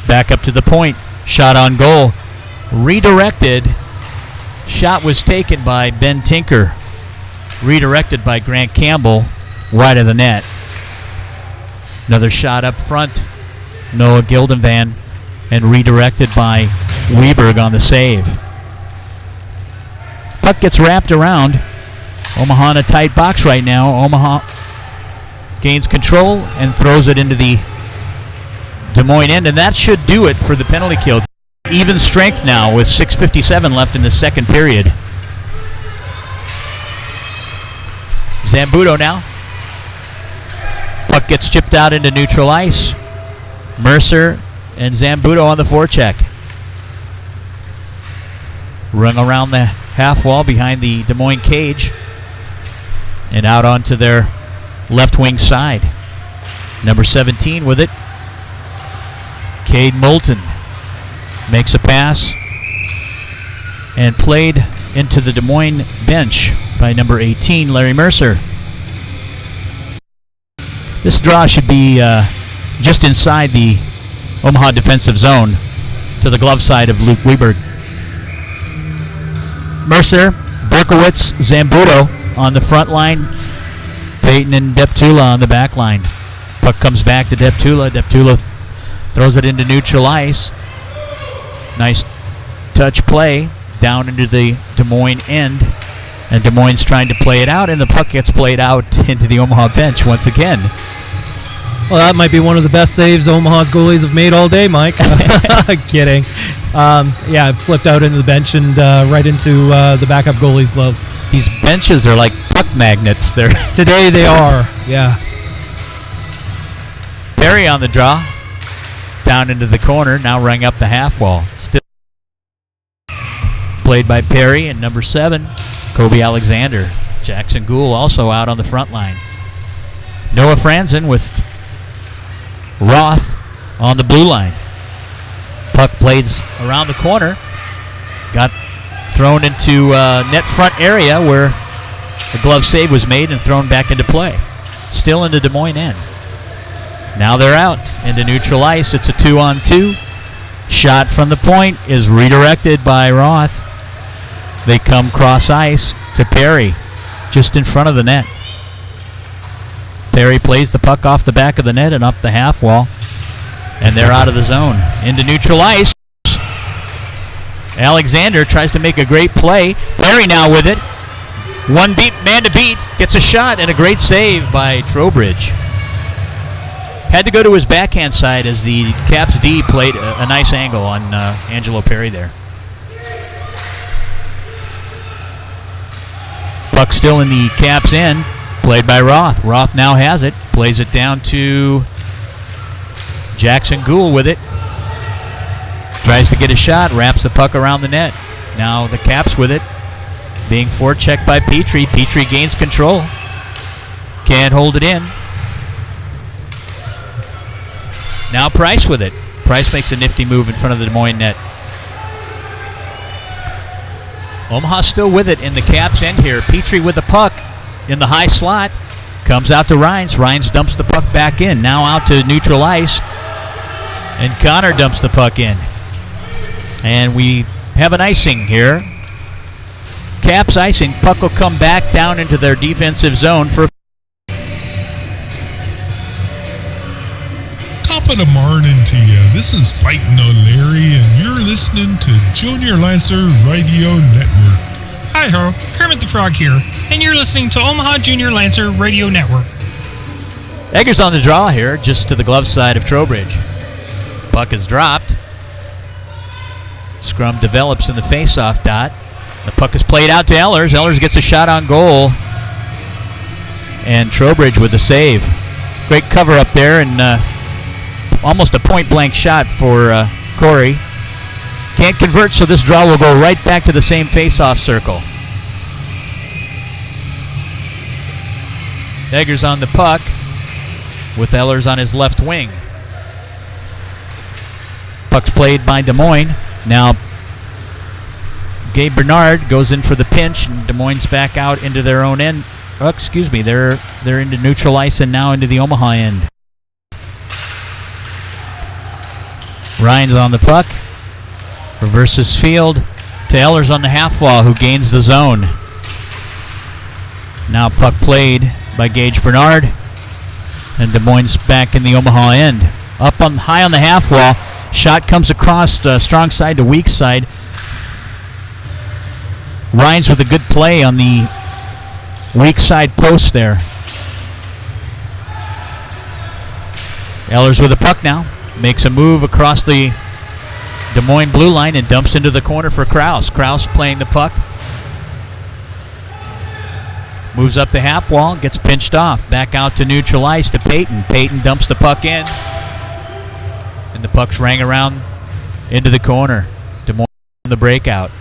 Back up to the point. Shot on goal. Redirected. Shot was taken by Ben Tinker. Redirected by Grant Campbell. Wide of the net. Another shot up front. Noah Gildenvan. And redirected by Weberg on the save. Puck gets wrapped around. Omaha in a tight box right now. Omaha gains control and throws it into the Des Moines end, and that should do it for the penalty kill. Even strength now with 6:57 left in the second period. Zambuto now. Puck gets chipped out into neutral ice. Mercer and Zambuto on the forecheck. Rung around the half wall behind the Des Moines cage and out onto their left wing side. Number 17 with it. Cade Moulton makes a pass and played into the Des Moines bench by number 18, Larry Mercer. This draw should be just inside the Omaha defensive zone to the glove side of Luke Weberg. Mercer, Berkowitz, Zambuto on the front line. Peyton and Deptula on the back line. Puck comes back to Deptula. Deptula throws it into neutral ice. Nice touch play down into the Des Moines end. And Des Moines trying to play it out, and the puck gets played out into the Omaha bench once again. Well, that might be one of the best saves Omaha's goalies have made all day, Mike. Kidding. Yeah, it flipped out into the bench and right into the backup goalie's glove. These benches are like puck magnets. There. Today they are, yeah. Perry on the draw. Down into the corner, now rang up the half wall. Still played by Perry and number 7, Kobe Alexander. Jackson Gould also out on the front line. Noah Franzen with Roth on the blue line. Puck plays around the corner. Got thrown into net front area where the glove save was made and thrown back into play. Still in the Des Moines end. Now they're out into neutral ice. It's a 2-on-2. Shot from the point is redirected by Roth. They come cross ice to Perry, just in front of the net. Perry plays the puck off the back of the net and up the half wall. And they're out of the zone. Into neutral ice. Alexander tries to make a great play. Perry now with it. One beat, man to beat. Gets a shot and a great save by Trowbridge. Had to go to his backhand side as the Caps D played a nice angle on Angelo Perry there. Puck still in the Caps end. Played by Roth. Roth now has it. Plays it down to Jackson Gould with it. Tries to get a shot. Wraps the puck around the net. Now the Caps with it. Being forechecked by Petrie. Petrie gains control. Can't hold it in. Now Price with it. Price makes a nifty move in front of the Des Moines net. Omaha still with it in the Caps end here. Petrie with the puck in the high slot. Comes out to Rhines. Rhines dumps the puck back in. Now out to neutral ice. And Connor dumps the puck in. And we have an icing here. Caps icing. Puck will come back down into their defensive zone for Top of the morning to you. This is Fightin' O'Leary, and you're listening to Junior Lancer Radio Network. Hi-ho, Kermit the Frog here, and you're listening to Omaha Junior Lancer Radio Network. Eggers on the draw here, just to the glove side of Trowbridge. Puck is dropped. Scrum develops in the face-off dot. The puck is played out to Ehlers. Ehlers gets a shot on goal. And Trowbridge with the save. Great cover up there, and almost a point-blank shot for Corey. Can't convert, so this draw will go right back to the same face-off circle. Eggers on the puck with Ehlers on his left wing. Puck's played by Des Moines. Now Gabe Bernard goes in for the pinch, and Des Moines back out into their own end. Oh, excuse me, they're into neutral ice and now into the Omaha end. Ryan's on the puck. Reverses field to Ehlers on the half wall, who gains the zone. Now puck played by Gage Bernard. And Des Moines back in the Omaha end. Up on high on the half wall. Shot comes across strong side to weak side. Rhines with a good play on the weak side post there. Ehlers with the puck now. Makes a move across the Des Moines blue line and dumps into the corner for Krause. Krause playing the puck. Moves up the half wall, gets pinched off. Back out to neutral ice to Peyton. Peyton dumps the puck in. And the puck's rang around into the corner. Des Moines on the breakout.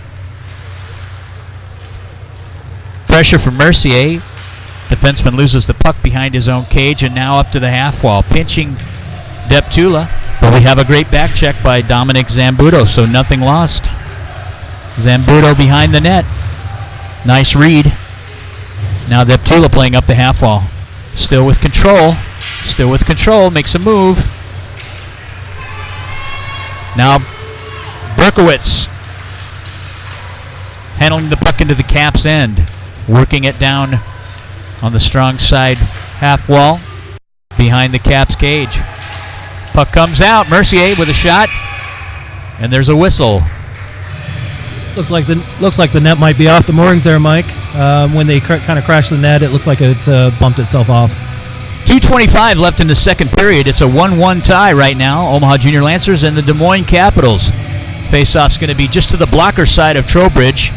Pressure from Mercier. Defenseman loses the puck behind his own cage and now up to the half wall. Pinching Deptula. But we have a great back check by Dominic Zambuto, so nothing lost. Zambuto behind the net. Nice read. Now Deptula playing up the half wall. Still with control. Still with control. Makes a move. Now Berkowitz handling the puck into the Caps end. Working it down on the strong side half wall behind the Caps cage. Puck comes out. Mercier with a shot. And there's a whistle. Looks like the net might be off the moorings there, Mike. When they kind of crashed the net, it looks like it bumped itself off. 2:25 left in the second period. It's a 1-1 tie right now. Omaha Junior Lancers and the Des Moines Capitals. Faceoff's going to be just to the blocker side of Trowbridge.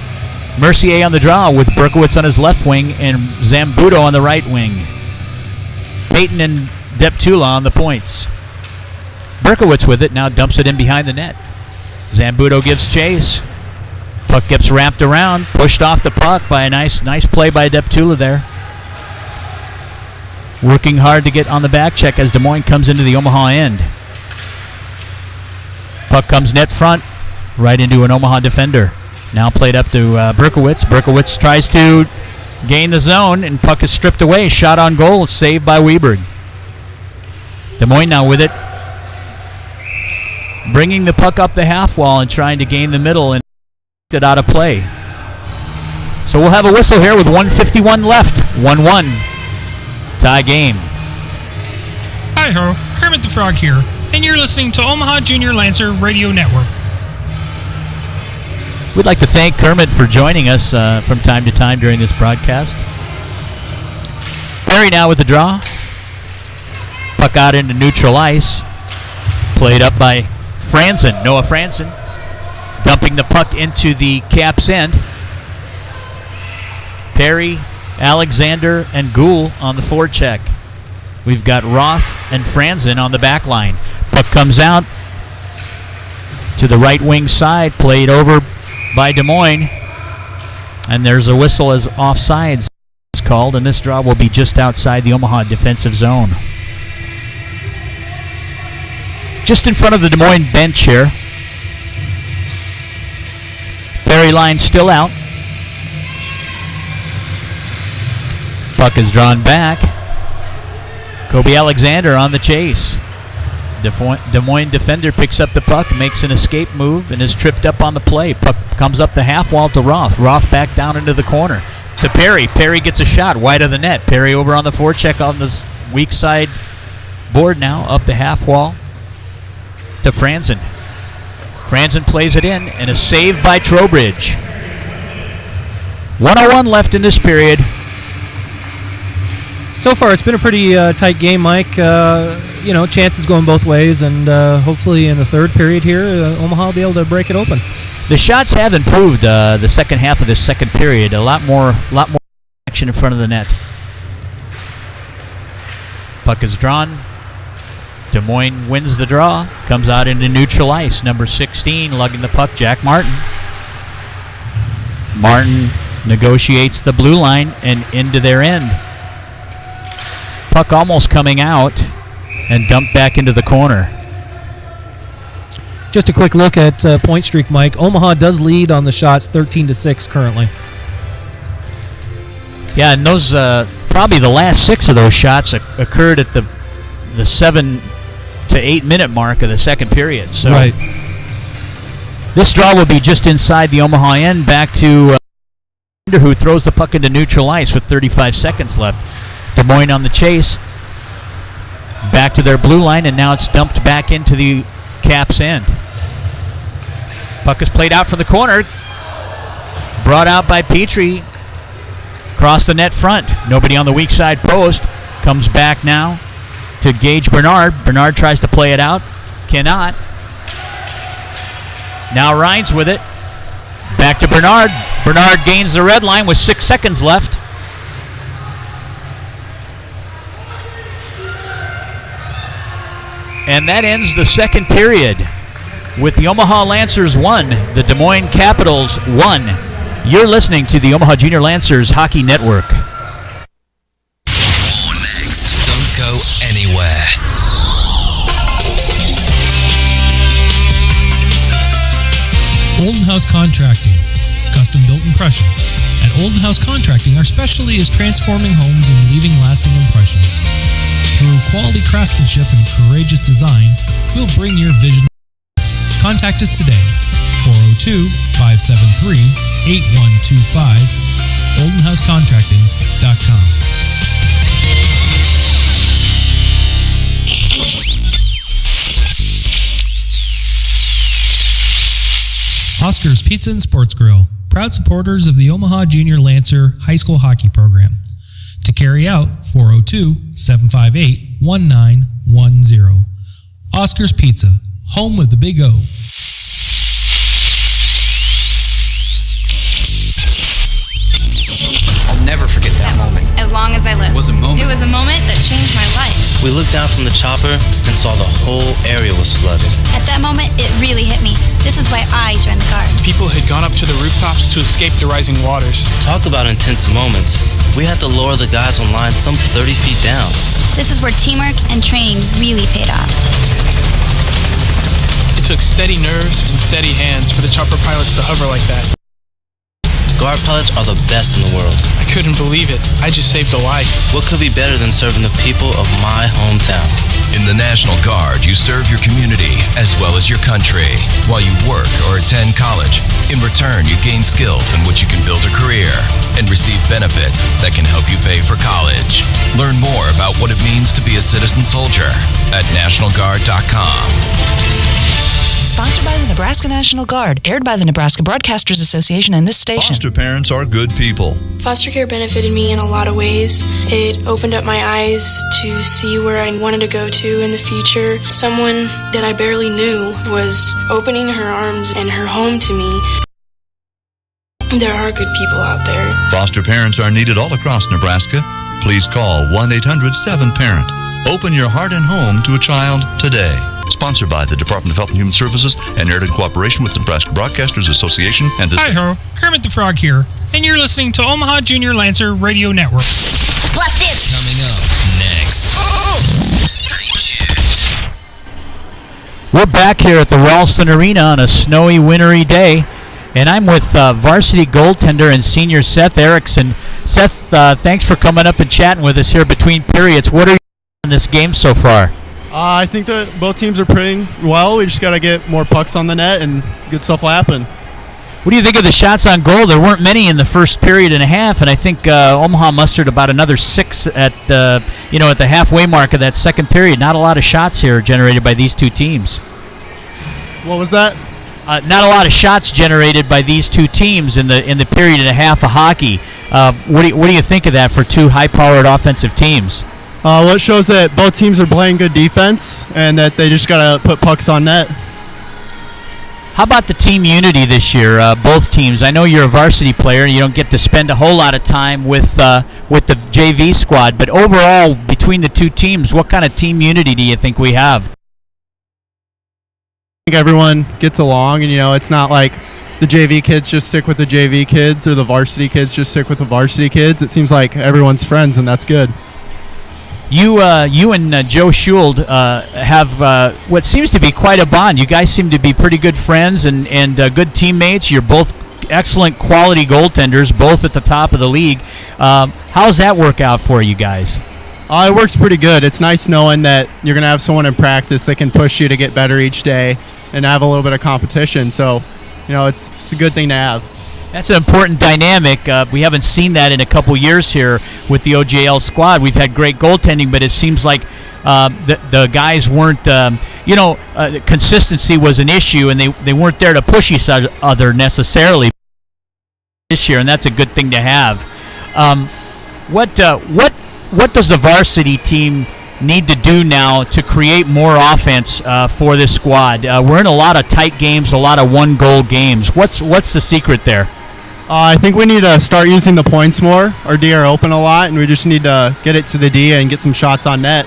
Mercier on the draw with Berkowitz on his left wing and Zambuto on the right wing. Payton and Deptula on the points. Berkowitz with it, now dumps it in behind the net. Zambuto gives chase. Puck gets wrapped around, pushed off the puck by a nice play by Deptula there. Working hard to get on the back check as Des Moines comes into the Omaha end. Puck comes net front, right into an Omaha defender. Now played up to Berkowitz. Berkowitz tries to gain the zone, and puck is stripped away. Shot on goal, saved by Weberg. Des Moines now with it. Bringing the puck up the half wall and trying to gain the middle and it out of play. So we'll have a whistle here with 1:51 left. 1-1. Tie game. Hi-ho, Kermit the Frog here, and you're listening to Omaha Junior Lancer Radio Network. We'd like to thank Kermit for joining us from time to time during this broadcast. Perry now with the draw. Puck out into neutral ice. Played up by Franzen, Noah Franzen. Dumping the puck into the Caps end. Perry, Alexander, and Gould on the forecheck. We've got Roth and Franzen on the back line. Puck comes out to the right wing side, played over by Des Moines. And there's a whistle as offsides is called, and this draw will be just outside the Omaha defensive zone. Just in front of the Des Moines bench here. Perry line still out. Puck is drawn back. Kobe Alexander on the chase. Des Moines defender picks up the puck, makes an escape move, and is tripped up on the play. Puck comes up the half wall to Roth. Roth back down into the corner to Perry. Perry gets a shot wide of the net. Perry over on the forecheck on the weak side board now, up the half wall to Franzen. Franzen plays it in, and a save by Trowbridge. 1:01 left in this period. So far, it's been a pretty tight game, Mike. Chances going both ways, and hopefully in the third period here, Omaha will be able to break it open. The shots have improved the second half of this second period. A lot more action in front of the net. Puck is drawn. Des Moines wins the draw. Comes out into neutral ice. Number 16 lugging the puck, Jack Martin. Martin negotiates the blue line and into their end. Puck almost coming out and dumped back into the corner. Just a quick look at point streak, Mike. Omaha does lead on the shots 13-6 currently. Yeah, and those probably the last 6 of those shots occurred at the 7 to 8 minute mark of the second period. So right. This draw will be just inside the Omaha end. Back to who throws the puck into neutral ice with 35 seconds left. Des Moines on the chase. Back to their blue line, and now it's dumped back into the Caps end. Puck is played out from the corner. Brought out by Petrie. Across the net front. Nobody on the weak side post. Comes back now to Gage Bernard. Bernard tries to play it out. Cannot. Now Rhines with it. Back to Bernard. Bernard gains the red line with 6 seconds left. And that ends the second period with the Omaha Lancers 1, the Des Moines Capitals 1. You're listening to the Omaha Junior Lancers Hockey Network. Next, don't go anywhere. Olden House Contracting, custom-built impressions. At Olden House Contracting, our specialty is transforming homes and leaving lasting impressions. Through quality craftsmanship and courageous design, we'll bring your vision. Contact us today, 402-573-8125, oldenhousecontracting.com. Oscar's Pizza and Sports Grill, proud supporters of the Omaha Junior Lancer High School Hockey Program. To carry out, 402-758-1910. Oscar's Pizza, home of the Big O. I'll never forget that moment. As long as I live. It was a moment. It was a moment that changed my life. We looked down from the chopper and saw the whole area was flooded. At that moment, it really hit me. This is why I joined the Guard. People had gone up to the rooftops to escape the rising waters. Talk about intense moments. We had to lower the guys on line some 30 feet down. This is where teamwork and training really paid off. It took steady nerves and steady hands for the chopper pilots to hover like that. Guard pilots are the best in the world. I couldn't believe it. I just saved a life. What could be better than serving the people of my hometown? In the National Guard, you serve your community as well as your country while you work or attend college. In return, you gain skills in which you can build a career and receive benefits that can help you pay for college. Learn more about what it means to be a citizen soldier at nationalguard.com. Sponsored by the Nebraska National Guard, aired by the Nebraska Broadcasters Association and this station. Foster parents are good people. Foster care benefited me in a lot of ways. It opened up my eyes to see where I wanted to go to in the future. Someone that I barely knew was opening her arms and her home to me. There are good people out there. Foster parents are needed all across Nebraska. Please call 1-800-7PARENT. Open your heart and home to a child today. Sponsored by the Department of Health and Human Services and aired in cooperation with the Nebraska Broadcasters Association and this. Hi-ho, Kermit the Frog here, and you're listening to Omaha Junior Lancer Radio Network. Blast this! Coming up next. Street Shoes. We're back here at the Ralston Arena on a snowy, wintry day, and I'm with varsity goaltender and senior Seth Erickson. Seth, thanks for coming up and chatting with us here between periods. What are you in this game so far? I think that both teams are playing well. We just got to get more pucks on the net, and good stuff will happen. What do you think of the shots on goal? There weren't many in the first period and a half, and I think Omaha mustered about another 6 at the halfway mark of that second period. Not a lot of shots here generated by these two teams. What was that? Not a lot of shots generated by these two teams in the period and a half of hockey. What do you think of that for two high-powered offensive teams? Well, it shows that both teams are playing good defense and that they just got to put pucks on net. How about the team unity this year, both teams? I know you're a varsity player and you don't get to spend a whole lot of time with the JV squad, but overall, between the two teams, what kind of team unity do you think we have? I think everyone gets along, and it's not like the JV kids just stick with the JV kids or the varsity kids just stick with the varsity kids. It seems like everyone's friends, and that's good. You and Joe Schuld have what seems to be quite a bond. You guys seem to be pretty good friends and good teammates. You're both excellent quality goaltenders, both at the top of the league. How's that work out for you guys? It works pretty good. It's nice knowing that you're going to have someone in practice that can push you to get better each day and have a little bit of competition. So, it's a good thing to have. That's an important dynamic. We haven't seen that in a couple years here with the OJL squad. We've had great goaltending, but it seems like the guys weren't, consistency was an issue, and they weren't there to push each other necessarily this year, and that's a good thing to have. What does the varsity team need to do now to create more offense for this squad? We're in a lot of tight games, a lot of one-goal games. What's the secret there? I think we need to start using the points more. Our D are open a lot, and we just need to get it to the D and get some shots on net.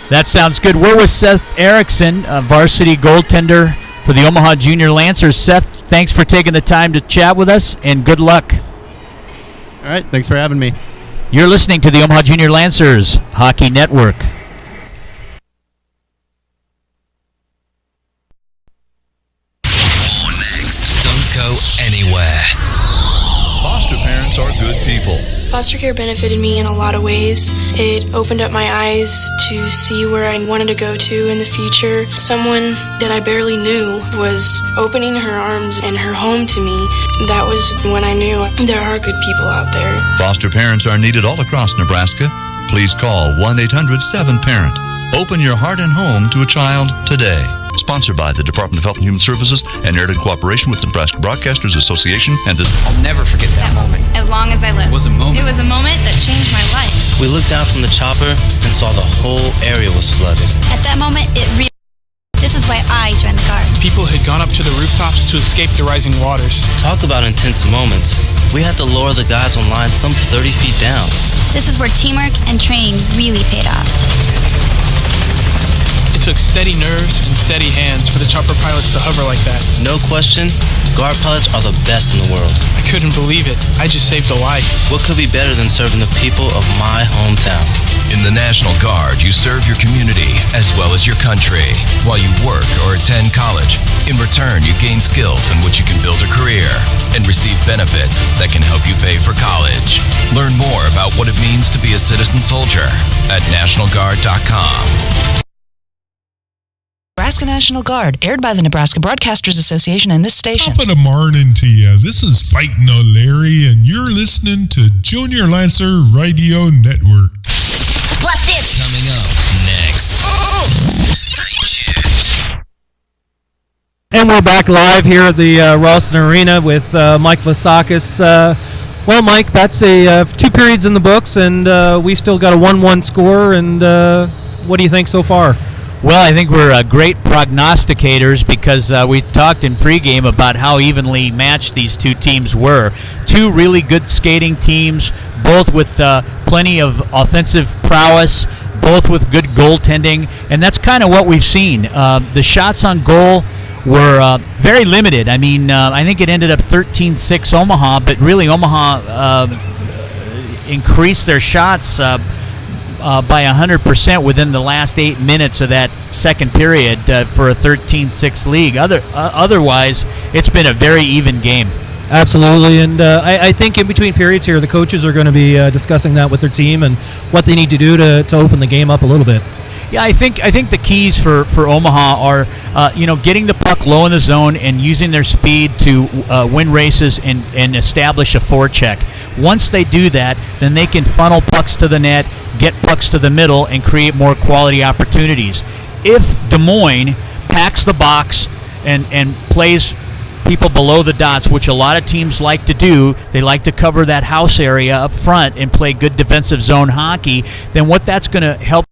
That sounds good. We're with Seth Erickson, a varsity goaltender for the Omaha Junior Lancers. Seth, thanks for taking the time to chat with us, and good luck. All right, thanks for having me. You're listening to the Omaha Junior Lancers Hockey Network. Don't go anywhere. Foster parents are good people. Foster care benefited me in a lot of ways. It opened up my eyes to see where I wanted to go to in the future. Someone that I barely knew was opening her arms and her home to me. That was when I knew there are good people out there. Foster parents are needed all across Nebraska. Please call 1-800-7PARENT. Open your heart and home to a child today. Sponsored by the Department of Health and Human Services and aired in cooperation with the Nebraska Broadcasters Association and the... I'll never forget that moment. As long as I live. It was a moment. It was a moment that changed my life. We looked down from the chopper and saw the whole area was flooded. At that moment, it really... This is why I joined the Guard. People had gone up to the rooftops to escape the rising waters. Talk about intense moments. We had to lower the guys on line some 30 feet down. This is where teamwork and training really paid off. It took steady nerves and steady hands for the chopper pilots to hover like that. No question, guard pilots are the best in the world. I couldn't believe it. I just saved a life. What could be better than serving the people of my hometown? In the National Guard, you serve your community as well as your country while you work or attend college. In return, you gain skills in which you can build a career and receive benefits that can help you pay for college. Learn more about what it means to be a citizen soldier at nationalguard.com. Nebraska National Guard, aired by the Nebraska Broadcasters Association and this station. Top of the morning to you. This is Fightin' O'Leary, and you're listening to Junior Lancer Radio Network. Blast it! Coming up next. And we're back live here at the Ralston Arena with Mike Vlasakis. Well, Mike, that's a 2 periods in the books, and we've still got a 1-1 score. And what do you think so far? Well, I think we're great prognosticators because we talked in pregame about how evenly matched these two teams were. Two really good skating teams, both with plenty of offensive prowess, both with good goaltending, and that's kind of what we've seen. The shots on goal were very limited. I mean, I think it ended up 13-6 Omaha, but really Omaha increased their shots by 100% within the last 8 minutes of that second period for a 13-6 league. Otherwise, it's been a very even game. Absolutely, and I think in between periods here, the coaches are going to be discussing that with their team and what they need to do to open the game up a little bit. Yeah, I think the keys for Omaha are getting the puck low in the zone and using their speed to win races and establish a forecheck. Once they do that, then they can funnel pucks to the net, get pucks to the middle, and create more quality opportunities. If Des Moines packs the box and plays people below the dots, which a lot of teams like to do, they like to cover that house area up front and play good defensive zone hockey, then what that's going to help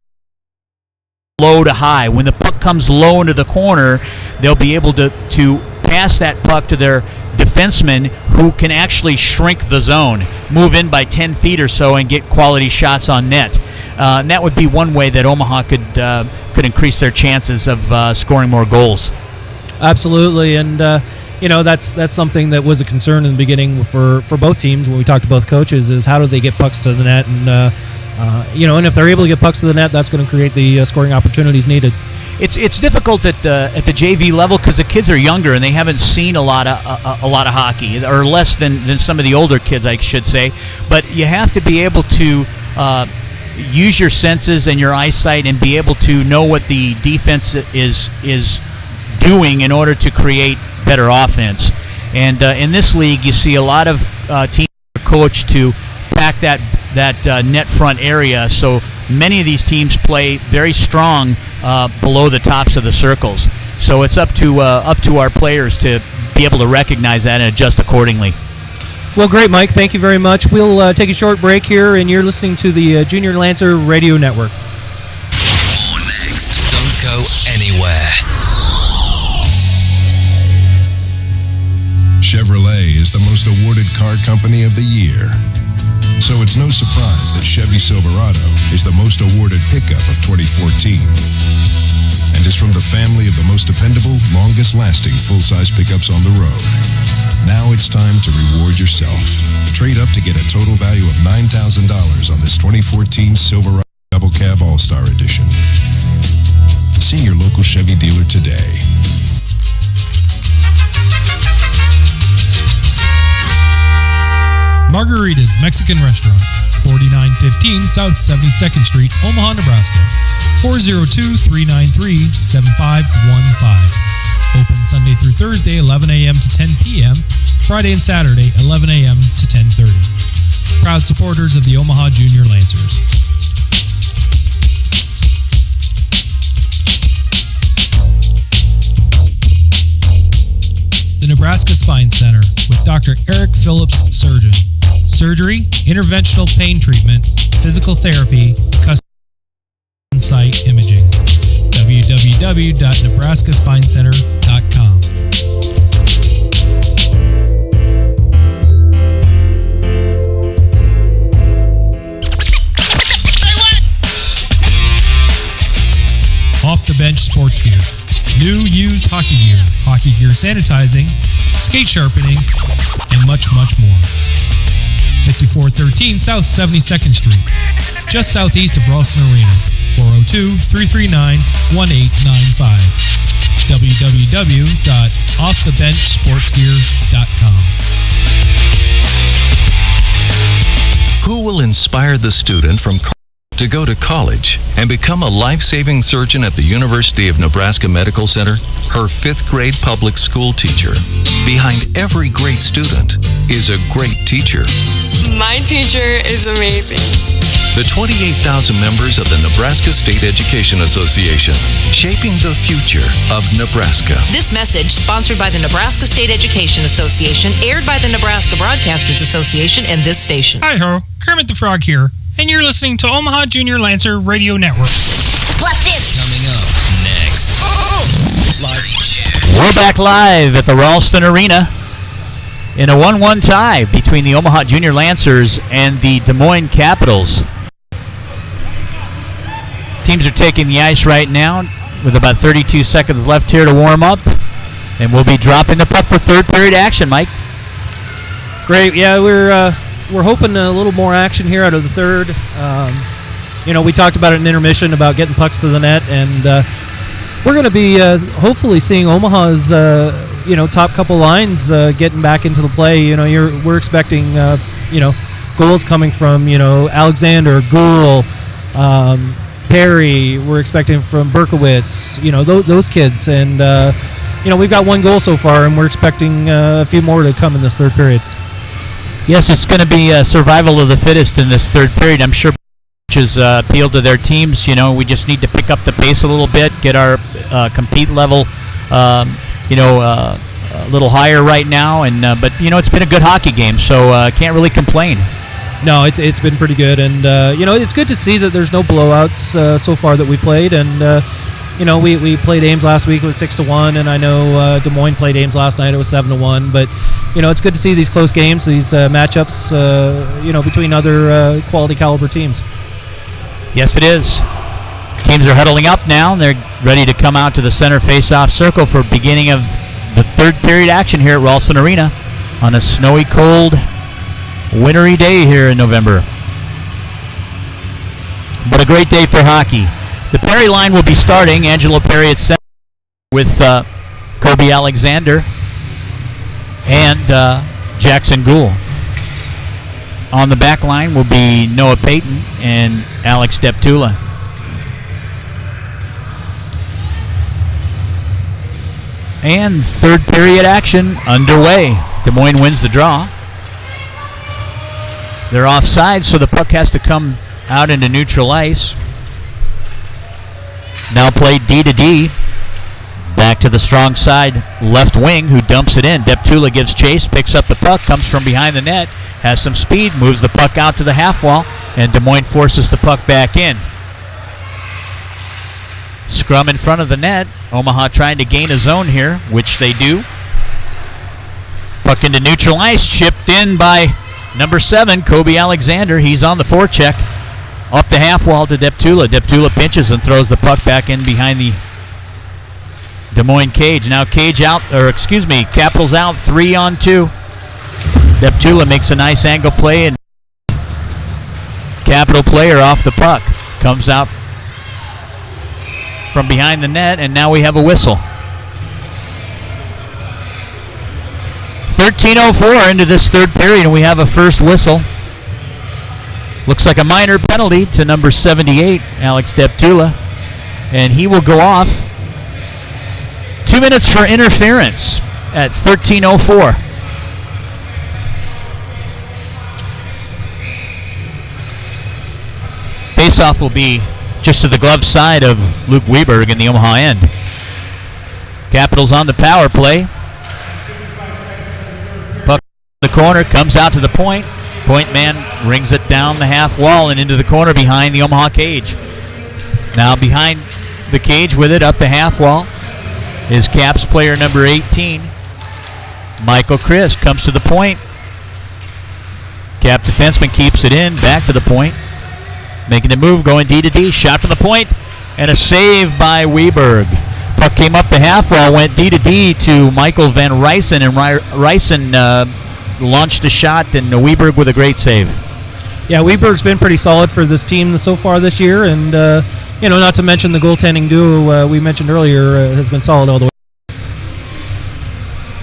low to high. When the puck comes low into the corner, they'll be able to pass that puck to their defensemen who can actually shrink the zone, move in by 10 feet or so and get quality shots on net. And that would be one way that Omaha could increase their chances of scoring more goals. Absolutely, and that's something that was a concern in the beginning for both teams when we talked to both coaches, is how do they get pucks to the net, and and if they're able to get pucks to the net, that's going to create the scoring opportunities needed. It's difficult at the JV level because the kids are younger and they haven't seen a lot of hockey, or less than some of the older kids, I should say. But you have to be able to use your senses and your eyesight and be able to know what the defense is doing in order to create better offense. And in this league, you see a lot of teams are coached to pack that net front area. So many of these teams play very strong below the tops of the circles. So it's up to our players to be able to recognize that and adjust accordingly. Well, great, Mike. Thank you very much. We'll take a short break here, and you're listening to the Junior Lancer Radio Network. Next, don't go anywhere. Chevrolet is the most awarded car company of the year. So it's no surprise that Chevy Silverado is the most awarded pickup of 2014. most dependable, longest-lasting full-size pickups on the road. Now it's time to reward yourself. Trade up to get a total value of $9,000 on this 2014 Silverado Double Cab All-Star Edition. See your local Chevy dealer today. Margarita's Mexican Restaurant, 4915 South 72nd Street, Omaha, Nebraska. 402-393-7515. Open Sunday through Thursday, 11 a.m. to 10 p.m. Friday and Saturday, 11 a.m. to 10:30. Proud supporters of the Omaha Junior Lancers. The Nebraska Spine Center with Dr. Eric Phillips, surgeon. Surgery, interventional pain treatment, physical therapy, custom site imaging. www.nebraskaspinecenter.com. Off the bench sports gear. New used hockey gear sanitizing, skate sharpening, and much, much more. 5413 South 72nd Street, just southeast of Ralston Arena. 402-339-1895. www.offthebenchsportsgear.com. Who will inspire the student from to go to college and become a life-saving surgeon at the University of Nebraska Medical Center? Her 5th grade public school teacher. Behind every great student is a great teacher. My teacher is amazing. The 28,000 members of the Nebraska State Education Association, shaping the future of Nebraska. This message, sponsored by the Nebraska State Education Association, aired by the Nebraska Broadcasters Association and this station. Hi-ho, Kermit the Frog here, and you're listening to Omaha Junior Lancer Radio Network. Plus this. Coming up next. We're back live at the Ralston Arena in a 1-1 tie between the Omaha Junior Lancers and the Des Moines Capitals. Teams are taking the ice right now with about 32 seconds left here to warm up, and we'll be dropping the puck for third period action, Mike. Great, yeah, we're hoping a little more action here out of the third. We talked about it in intermission about getting pucks to the net, and we're going to be hopefully seeing Omaha's top couple lines getting back into the play. We're expecting goals coming from Alexander, Gould, Perry. We're expecting from Berkowitz. Those kids, and we've got one goal so far, and we're expecting a few more to come in this third period. Yes, it's going to be survival of the fittest in this third period. I'm sure coaches appeal to their teams. We just need to pick up the pace a little bit, get our compete level, a little higher right now. And but it's been a good hockey game, so can't really complain. No, it's been pretty good, and it's good to see that there's no blowouts so far that we played, and we played Ames last week. It was 6-1, and I know Des Moines played Ames last night. It was 7-1, but it's good to see these close games, these matchups, between other quality caliber teams. Yes, it is. Teams are huddling up now, and they're ready to come out to the center face-off circle for beginning of the third period action here at Ralston Arena on a snowy, cold, wintry day here in November. But a great day for hockey. The Perry line will be starting. Angelo Perry at center with Kobe Alexander and Jackson Gould. On the back line will be Noah Payton and Alex Deptula. And third period action underway. Des Moines wins the draw. They're offside, so the puck has to come out into neutral ice. Now played D to D. Back to the strong side left wing, who dumps it in. Deptula gives chase, picks up the puck, comes from behind the net, has some speed, moves the puck out to the half wall, and Des Moines forces the puck back in. Scrum in front of the net. Omaha trying to gain a zone here, which they do. Puck into neutral ice, chipped in by number 7, Kobe Alexander. He's on the forecheck. Up the half wall to Deptula. Deptula pinches and throws the puck back in behind the Des Moines Cage. Now Capitals out 3-on-2. Deptula makes a nice angle play, and Capital player off the puck. Comes out from behind the net, and now we have a whistle. 13:04 into this third period, and we have a first whistle. Looks like a minor penalty to number 78, Alex Deptula, and he will go off. 2 minutes for interference at 13:04. Faceoff will be just to the glove side of Luke Weberg in the Omaha end. Capitals on the power play. Puck in the corner, comes out to the point. Point man rings it down the half wall and into the corner behind the Omaha cage. Now behind the cage with it up the half wall is Caps player number 18. Michael Chris comes to the point. Cap defenseman keeps it in, back to the point. Making the move, going D to D. Shot from the point, and a save by Weberg. Puck came up the half wall, went D to D to Michael Van Rysen, and Rysen launched a shot, and Weberg with a great save. Yeah, Weberg's been pretty solid for this team so far this year, and not to mention the goaltending duo we mentioned earlier has been solid all the way.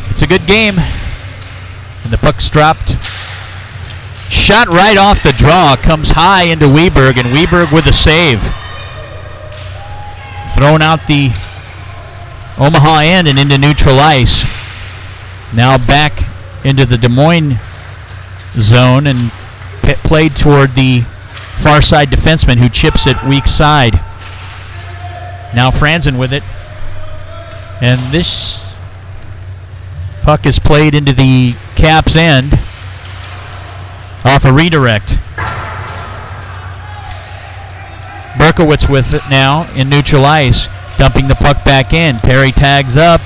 It's a good game, and the puck's dropped. Shot right off the draw, comes high into Weberg, and Weberg with a save. Thrown out the Omaha end and into neutral ice. Now back into the Des Moines zone and played toward the far side defenseman who chips it weak side. Now Franzen with it. And this puck is played into the Caps end off a redirect. Berkowitz with it now in neutral ice, dumping the puck back in. Perry tags up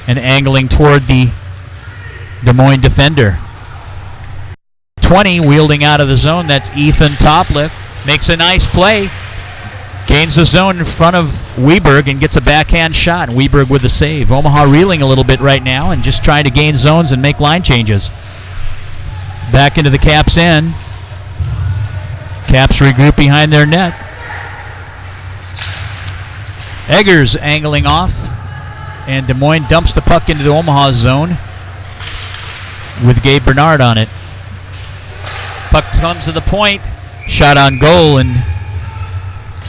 and angling toward the Des Moines defender. 20 wielding out of the zone. That's Ethan Topliff. Makes a nice play. Gains the zone in front of Weberg and gets a backhand shot. Weberg with the save. Omaha reeling a little bit right now and just trying to gain zones and make line changes. Back into the Caps end. Caps regroup behind their net. Eggers angling off, and Des Moines dumps the puck into the Omaha zone with Gabe Bernard on it. Puck comes to the point, shot on goal, and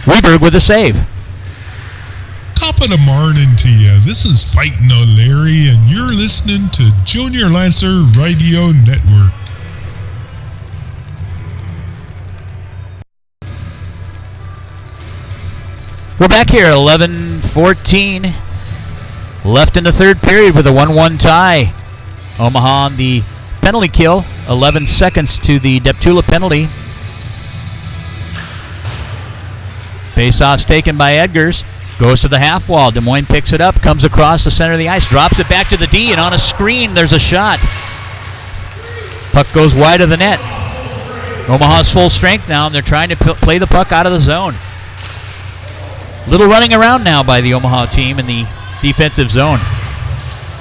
Weberg with a save. Top of the morning to you. This is Fightin' O'Leary, and you're listening to Junior Lancer Radio Network. We're back here, 11-14 left in the third period with a 1-1 tie. Omaha on the penalty kill, 11 seconds to the Deptula penalty. Faceoff's taken by Edgars, goes to the half wall. Des Moines picks it up, comes across the center of the ice, drops it back to the D, and on a screen there's a shot. Puck goes wide of the net. Omaha's full strength now, and they're trying to play the puck out of the zone. Little running around now by the Omaha team in the defensive zone.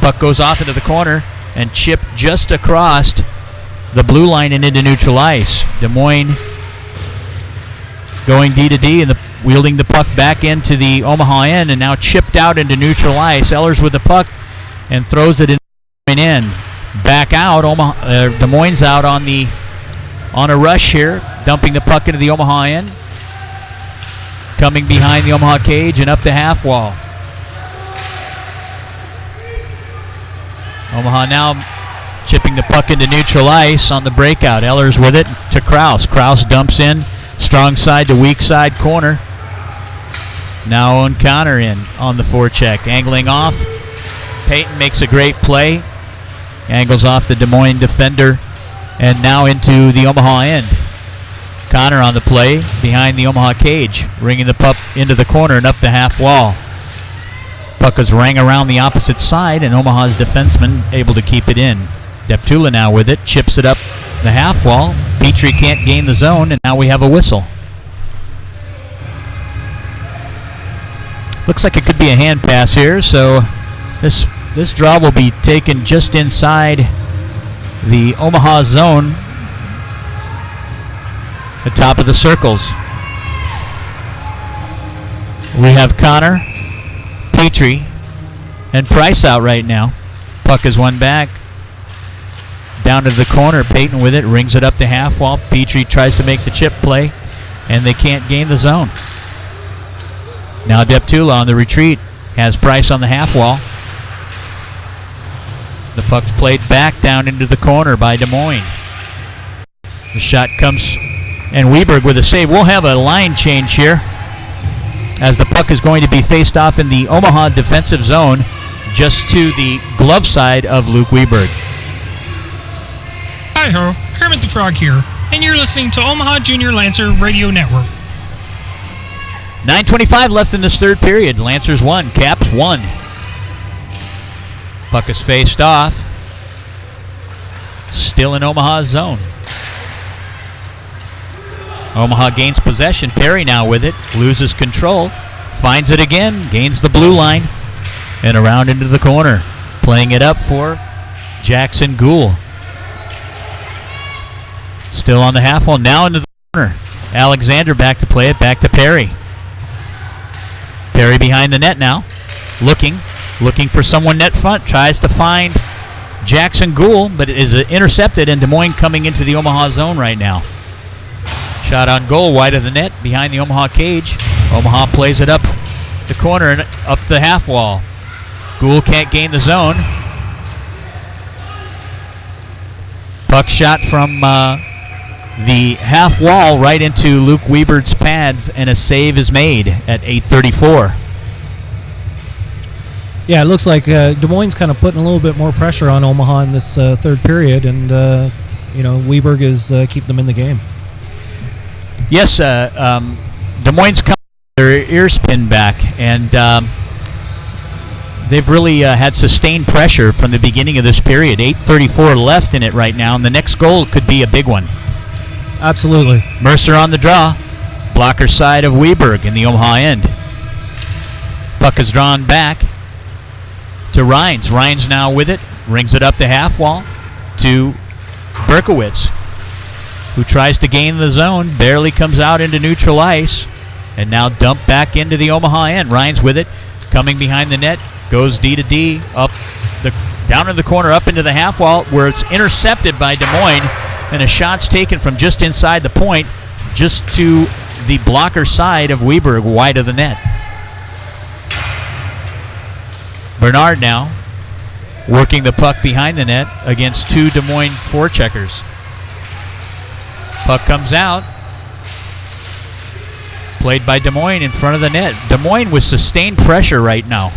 Puck goes off into the corner and chipped just across the blue line and into neutral ice. Des Moines going D to D and wielding the puck back into the Omaha end and now chipped out into neutral ice. Ehlers with the puck and throws it in end. Back out, Des Moines out on a rush here, dumping the puck into the Omaha end. Coming behind the Omaha cage and up the half wall. Omaha now chipping the puck into neutral ice on the breakout. Ehlers with it to Kraus. Kraus dumps in, strong side to weak side corner. Now Owen Connor in on the forecheck. Angling off. Payton makes a great play. Angles off the Des Moines defender and now into the Omaha end. Connor on the play behind the Omaha cage, ringing the puck into the corner and up the half wall. Puck is rang around the opposite side, and Omaha's defenseman able to keep it in. Deptula now with it, chips it up the half wall. Petrie can't gain the zone, and now we have a whistle. Looks like it could be a hand pass here, so this draw will be taken just inside the Omaha zone, the top of the circles. We have Connor, Petrie, and Price out right now. Puck is one back. Down to the corner, Peyton with it, rings it up the half wall. Petrie tries to make the chip play, and they can't gain the zone. Now Deptula on the retreat, has Price on the half wall. The puck's played back down into the corner by Des Moines. The shot comes, and Weberg with a save. We'll have a line change here, as the puck is going to be faced off in the Omaha defensive zone, just to the glove side of Luke Weberg. Hi-ho, Kermit the Frog here, and you're listening to Omaha Junior Lancer Radio Network. 9:25 left in this third period. Lancers 1, Caps 1. Puck is faced off. Still in Omaha's zone. Omaha gains possession. Perry now with it. Loses control. Finds it again. Gains the blue line. And around into the corner. Playing it up for Jackson Gould. Still on the half wall. Now into the corner. Alexander back to play it. Back to Perry. Perry behind the net now. Looking for someone net front. Tries to find Jackson Gould, but it is intercepted, and Des Moines coming into the Omaha zone right now. Shot on goal, wide of the net, behind the Omaha cage. Omaha plays it up the corner and up the half wall. Gould can't gain the zone. Puck shot from the half wall right into Luke Weberg's pads, and a save is made at 8:34. Yeah, it looks like Des Moines kind of putting a little bit more pressure on Omaha in this third period, and Weberg is keeping them in the game. Yes, Des Moines come their ears pinned back, and they've really had sustained pressure from the beginning of this period. 8:34 left in it right now, and the next goal could be a big one. Absolutely. Mercer on the draw. Blocker side of Weberg in the Omaha end. Puck is drawn back to Rhines. Rhines now with it. Rings it up the half wall to Berkowitz, who tries to gain the zone. Barely comes out into neutral ice. And now dumped back into the Omaha end. Rhines with it. Coming behind the net. Goes D to D. Down in the corner, up into the half wall, where it's intercepted by Des Moines. And a shot's taken from just inside the point, just to the blocker side of Weberg, wide of the net. Bernard now working the puck behind the net against two Des Moines forecheckers. Puck comes out. Played by Des Moines in front of the net. Des Moines with sustained pressure right now.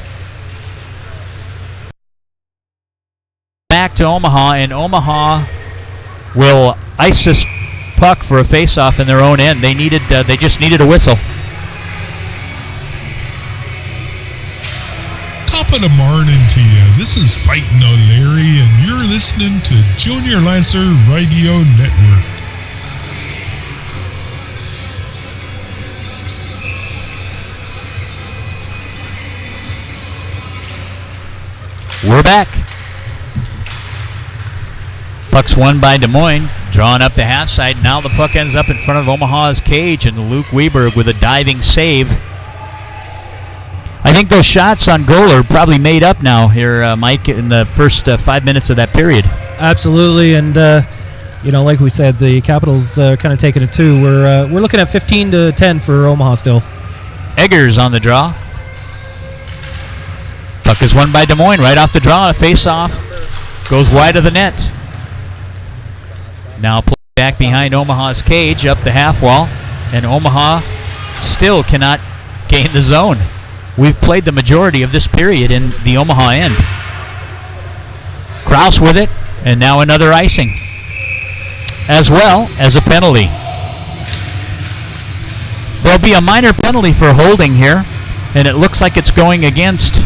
Back to Omaha, and Omaha will ice this puck for a face-off in their own end. They just needed a whistle. Top of the morning to you. This is Fightin' O'Leary, and you're listening to Junior Lancer Radio Network. We're back. Puck's won by Des Moines, drawn up the half side. Now the puck ends up in front of Omaha's cage, and Luke Weberg with a diving save. I think those shots on goal are probably made up now here, Mike, in the first 5 minutes of that period. Absolutely, and like we said, the Capitals kind of taking it too. We're looking at 15-10 for Omaha still. Eggers on the draw. Puck is won by Des Moines right off the draw. A face-off goes wide of the net. Now back behind Omaha's cage, up the half wall, and Omaha still cannot gain the zone. We've played the majority of this period in the Omaha end. Kraus with it, and now another icing, as well as a penalty. There'll be a minor penalty for holding here, and it looks like it's going against...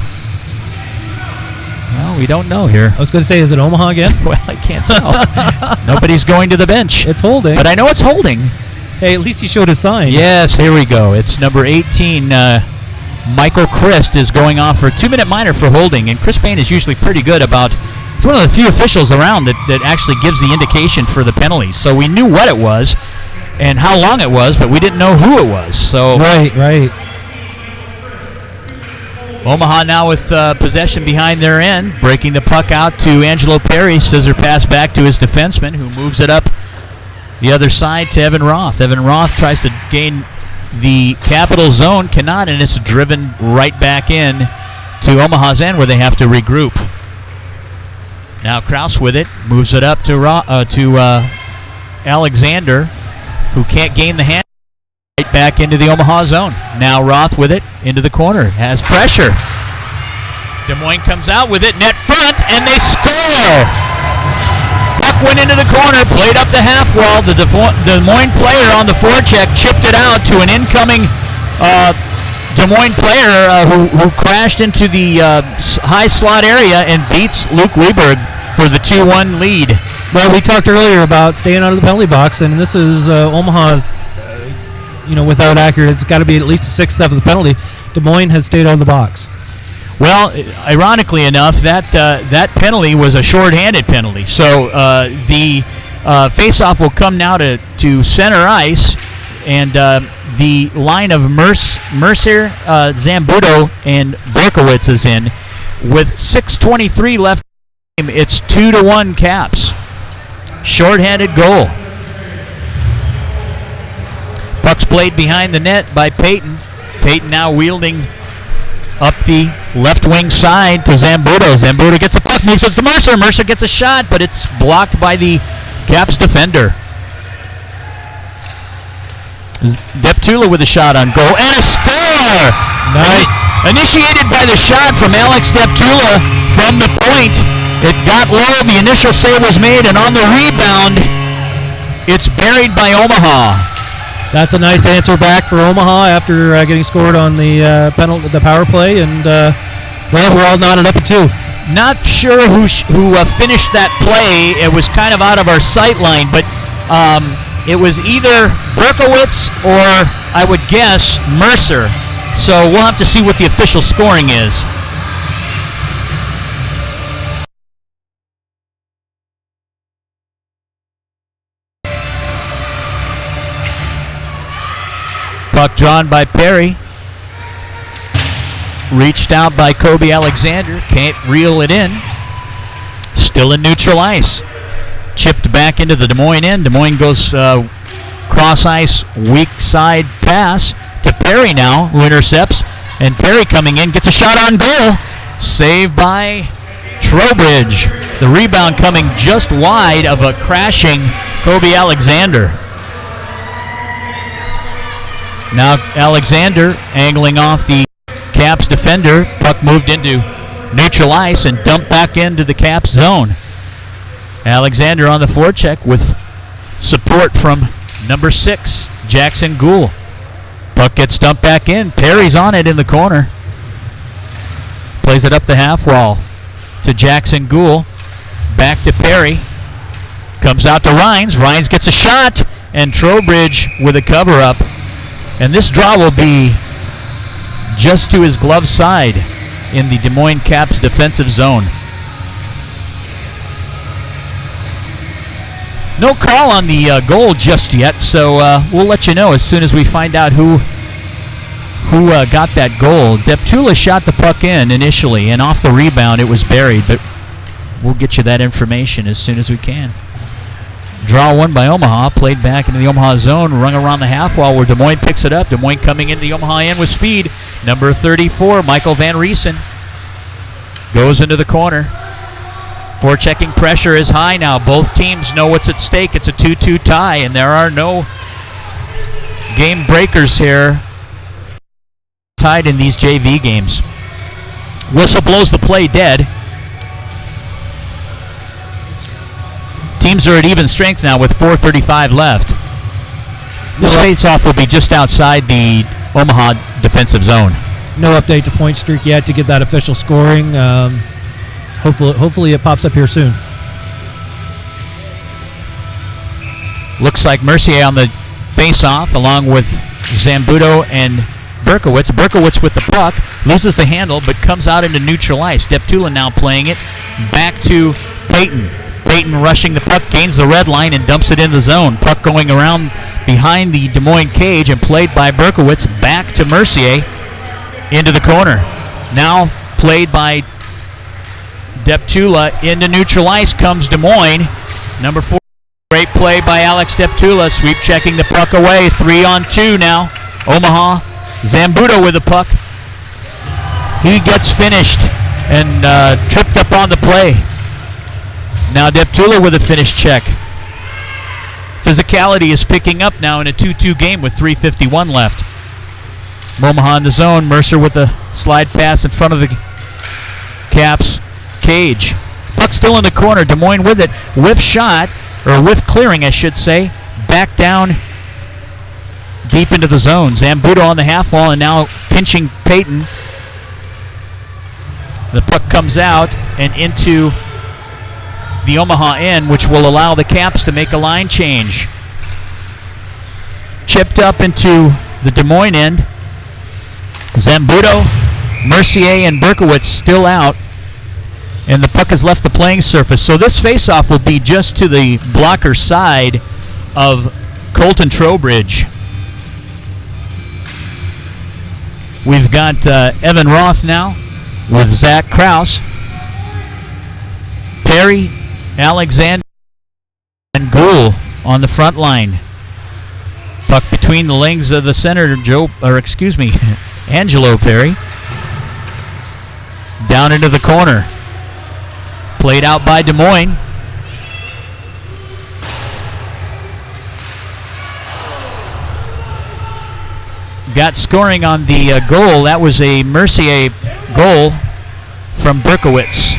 Well, we don't know here. I was going to say, is it Omaha again? Well, I can't tell. Nobody's going to the bench. It's holding. But I know it's holding. Hey, at least he showed his sign. Yes, here we go. It's number 18, Michael Christ is going off for a 2-minute minor for holding, and Chris Payne is usually pretty good about. It's one of the few officials around that actually gives the indication for the penalties. So we knew what it was and how long it was, but we didn't know who it was. So right. Omaha now with possession behind their end, breaking the puck out to Angelo Perry. Scissor pass back to his defenseman, who moves it up the other side to Evan Roth. Evan Roth tries to gain the Capital zone, cannot, and it's driven right back in to Omaha's end where they have to regroup. Now Kraus with it, moves it up to Alexander, who can't gain the hand. Right back into the Omaha zone. Now Roth with it into the corner, has pressure. Des Moines comes out with it, net front, and they score! Puck went into the corner, played up the half wall. The Des Moines player on the forecheck chipped it out to an incoming Des Moines player who crashed into the high slot area and beats Luke Weberg for the 2-1 lead. Well, we talked earlier about staying out of the penalty box, and this is Omaha's, without accurate, it's got to be at least a sixth of the penalty. Des Moines has stayed out of the box. Well, ironically enough, that penalty was a shorthanded penalty. So the faceoff will come now to center ice, and the line of Mercer, Zambudo, and Berkowitz is in. With 6:23 left, it's 2-1 Caps. Shorthanded goal. Puck's played behind the net by Payton. Payton now wielding up the left wing side to Zambudo. Zambudo gets the puck, moves it to Mercer. Mercer gets a shot, but it's blocked by the Caps defender. Deptula with a shot on goal, and a score! Nice. Initiated by the shot from Alex Deptula from the point. It got low, the initial save was made, and on the rebound, it's buried by Omaha. That's a nice answer back for Omaha after getting scored on the power play, and we're all knotted up at 2. Not sure who finished that play. It was kind of out of our sight line, but it was either Berkowitz or, I would guess, Mercer. So we'll have to see what the official scoring is. Puck drawn by Perry. Reached out by Kobe Alexander. Can't reel it in. Still in neutral ice. Chipped back into the Des Moines end. Des Moines goes cross ice, weak side pass to Perry now, who intercepts. And Perry coming in, gets a shot on goal. Saved by Trowbridge. The rebound coming just wide of a crashing Kobe Alexander. Now Alexander angling off the Caps defender. Puck moved into neutral ice and dumped back into the Caps zone. Alexander on the forecheck with support from number 6, Jackson Gould. Puck gets dumped back in. Perry's on it in the corner. Plays it up the half wall to Jackson Gould. Back to Perry. Comes out to Rhines. Rhines gets a shot, and Trowbridge with a cover-up. And this draw will be just to his glove side in the Des Moines Caps defensive zone. No call on the goal just yet, so we'll let you know as soon as we find out who got that goal. Deptula shot the puck in initially, and off the rebound it was buried, but we'll get you that information as soon as we can. Draw one by Omaha, played back into the Omaha zone, rung around the half wall where Des Moines picks it up. Des Moines coming into the Omaha end with speed. Number 34, Michael Van Riesen, goes into the corner. Forechecking pressure is high now. Both teams know what's at stake. It's a 2-2 tie, and there are no game breakers here tied in these JV games. Whistle blows the play dead. Teams are at even strength now with 4:35 left. This face-off will be just outside the Omaha defensive zone. No update to point streak yet to get that official scoring. Hopefully it pops up here soon. Looks like Mercier on the face-off along with Zambudo and Berkowitz. Berkowitz with the puck, loses the handle, but comes out into neutral ice. Deptula now playing it back to Peyton. Peyton rushing the puck, gains the red line, and dumps it in the zone. Puck going around behind the Des Moines cage and played by Berkowitz back to Mercier into the corner. Now played by Deptula into neutral ice comes Des Moines. Number 4. Great play by Alex Deptula, sweep checking the puck away. 3-on-2 now. Omaha. Zambuto with the puck. He gets finished and tripped up on the play. Now Deptula with a finish check. Physicality is picking up now in a 2-2 game with 3:51 left. Omaha in the zone. Mercer with a slide pass in front of the Caps cage. Puck still in the corner. Des Moines with it. Whiff shot, or whiff clearing, I should say. Back down deep into the zone. Zambuto on the half wall and now pinching Peyton. The puck comes out and into the Omaha end, which will allow the Caps to make a line change. Chipped up into the Des Moines end. Zambuto, Mercier, and Berkowitz still out, and the puck has left the playing surface. So this faceoff will be just to the blocker side of Colton Trowbridge. We've got Evan Roth now with Zach Krause. Perry, Alexander, and Gould on the front line. Puck between the legs of the center, Angelo Perry. Down into the corner. Played out by Des Moines. Got scoring on the goal. That was a Mercier goal from Berkowitz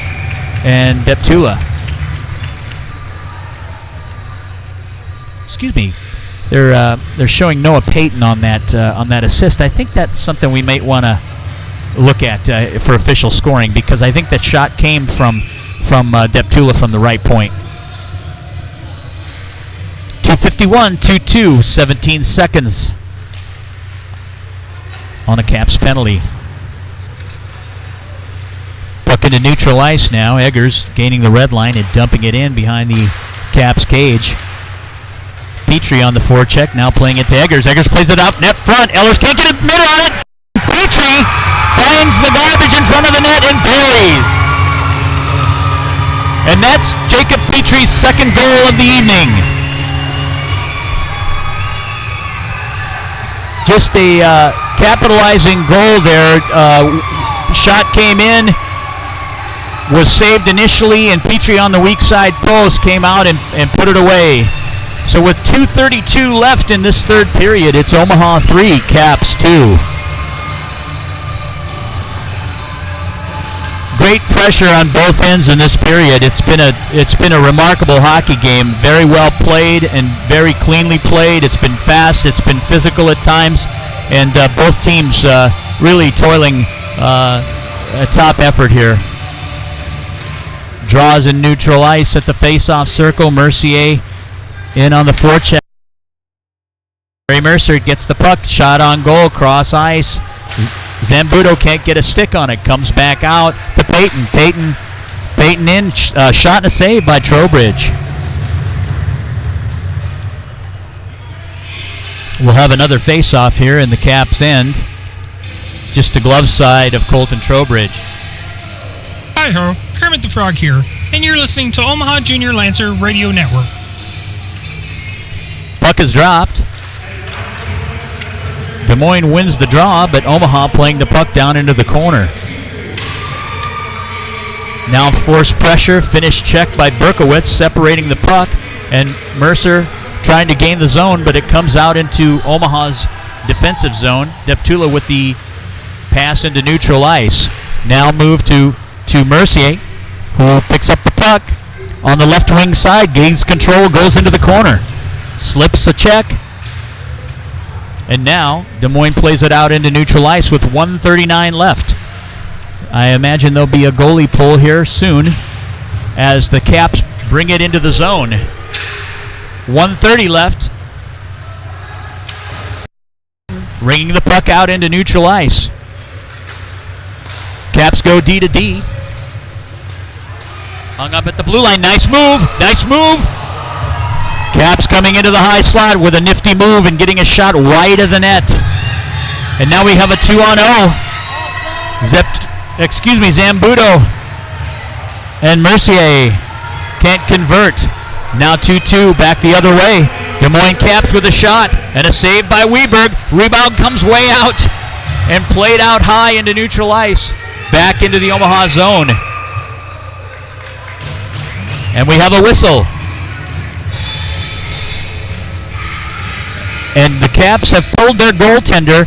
and Deptula. Excuse me. They're showing Noah Payton on that assist. I think that's something we might want to look at for official scoring, because I think that shot came from Deptula from the right point. 2:51, 2-2, 17 seconds on a Caps penalty. Puck into neutral ice now. Eggers gaining the red line and dumping it in behind the Caps cage. Petrie on the forecheck, now playing it to Eggers. Eggers plays it up, net front. Ellers can't get a middle on it. Petrie finds the garbage in front of the net and buries. And that's Jacob Petrie's second goal of the evening. Just a capitalizing goal there. Shot came in, was saved initially, and Petrie on the weak side post came out and put it away. So with 2:32 left in this third period, it's Omaha 3, Caps 2. Great pressure on both ends in this period. It's been a remarkable hockey game. Very well played and very cleanly played. It's been fast. It's been physical at times, and both teams really toiling a top effort here. Draws in neutral ice at the face-off circle. Mercier in on the forecheck. Ray Mercer gets the puck, shot on goal, cross ice. Zambuto can't get a stick on it, comes back out to Peyton. Peyton in, shot and a save by Trowbridge. We'll have another face-off here in the Caps end, just to glove side of Colton Trowbridge. Hi-ho, Kermit the Frog here, and you're listening to Omaha Junior Lancer Radio Network. Puck is dropped. Des Moines wins the draw, but Omaha playing the puck down into the corner. Now forced pressure, finish check by Berkowitz, separating the puck, and Mercer trying to gain the zone, but it comes out into Omaha's defensive zone. Deptula with the pass into neutral ice. Now move to Mercier, who picks up the puck on the left wing side, gains control, goes into the corner. Slips a check, and now Des Moines plays it out into neutral ice with 1:39 left. I imagine there'll be a goalie pull here soon as the Caps bring it into the zone. 1:30 left. ringing the puck out into neutral ice. Caps go D to D. Hung up at the blue line. Nice move. Nice move. Caps coming into the high slot with a nifty move and getting a shot wide of the net. And now we have a 2-on-0. Zambudo and Mercier can't convert. Now 2-2 back the other way. Des Moines Caps with a shot and a save by Weberg. Rebound comes way out and played out high into neutral ice. Back into the Omaha zone. And we have a whistle. And the Caps have pulled their goaltender.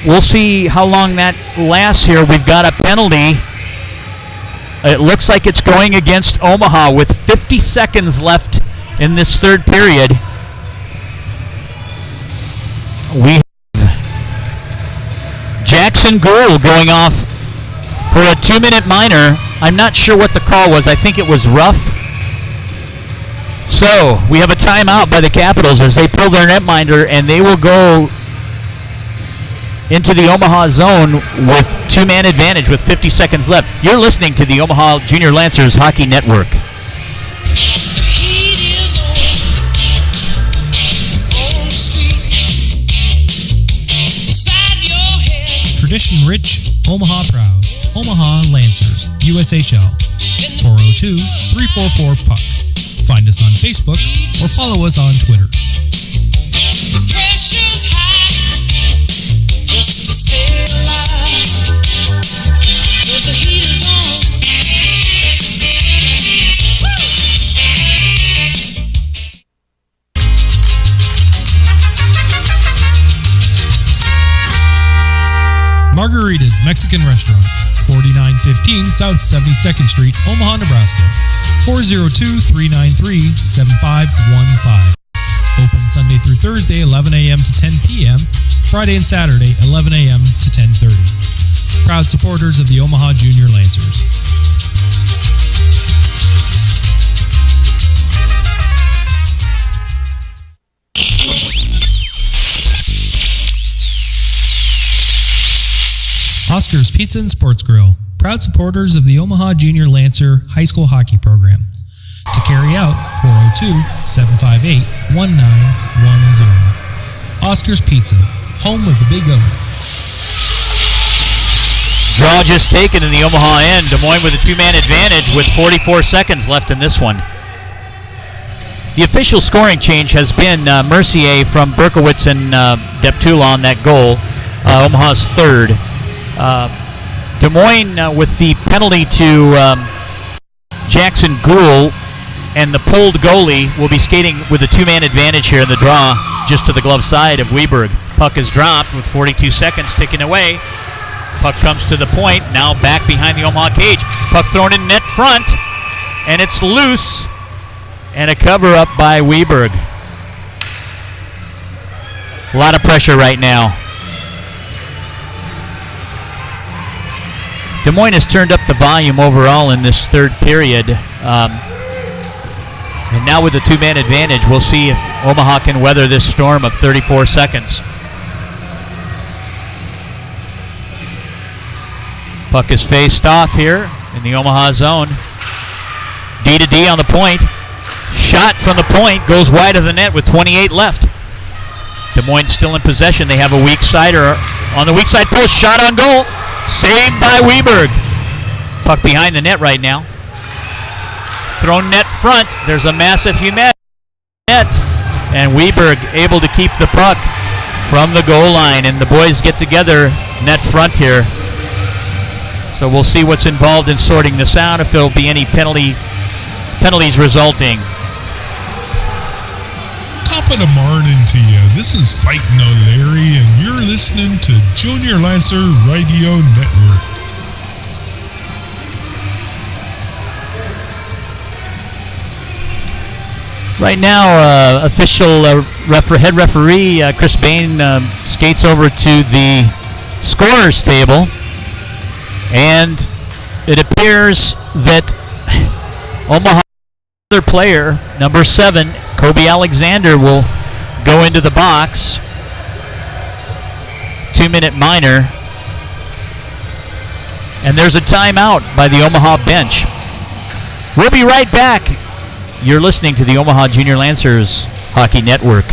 We'll see how long that lasts here. We've got a penalty. It looks like it's going against Omaha with 50 seconds left in this third period. We have Jackson Gould going off for a 2-minute minor. I'm not sure what the call was. I think it was rough. So we have a timeout by the Capitals as they pull their netminder, and they will go into the Omaha zone with 2-man advantage with 50 seconds left. You're listening to the Omaha Junior Lancers Hockey Network. Tradition-rich, Omaha proud. Omaha Lancers, USHL. 402-344-PUCK. Find us on Facebook or follow us on Twitter. Margarita's Mexican Restaurant, 4915 South 72nd Street, Omaha, Nebraska. 402-393-7515. Open Sunday through Thursday, 11 a.m. to 10 p.m. Friday and Saturday, 11 a.m. to 10:30. Proud supporters of the Omaha Junior Lancers. Oscar's Pizza and Sports Grill, proud supporters of the Omaha Junior Lancer High School Hockey Program. To carry out, 402-758-1910. Oscar's Pizza, home of the Big O. Draw just taken in the Omaha end. Des Moines with a 2-man advantage with 44 seconds left in this one. The official scoring change has been Mercier from Berkowitz and Deptula on that goal. Omaha's third. Des Moines with the penalty to Jackson Gould, and the pulled goalie will be skating with a 2-man advantage here in the draw just to the glove side of Weberg. Puck is dropped with 42 seconds ticking away. Puck comes to the point, now back behind the Omaha cage. Puck thrown in net front, and it's loose, and a cover up by Weberg. A lot of pressure right now. Des Moines has turned up the volume overall in this third period. And now with the 2-man advantage, we'll see if Omaha can weather this storm of 34 seconds. Puck is faced off here in the Omaha zone. D to D on the point. Shot from the point goes wide of the net with 28 left. Des Moines still in possession. They have a weak sider on the weak side post. Shot on goal. Saved by Weberg. Puck behind the net right now. Thrown net front. There's a massive net. And Weberg able to keep the puck from the goal line. And the boys get together net front here. So we'll see what's involved in sorting this out, if there'll be any penalties resulting. Top of the morning to you. This is Fightin' O'Leary, and you're listening to Junior Lancer Radio Network. Right now, official head referee Chris Bain skates over to the scorer's table, and it appears that Omaha player, number 7, Kobe Alexander, will go into the box. 2-minute minor. And there's a timeout by the Omaha bench. We'll be right back. You're listening to the Omaha Junior Lancers Hockey Network.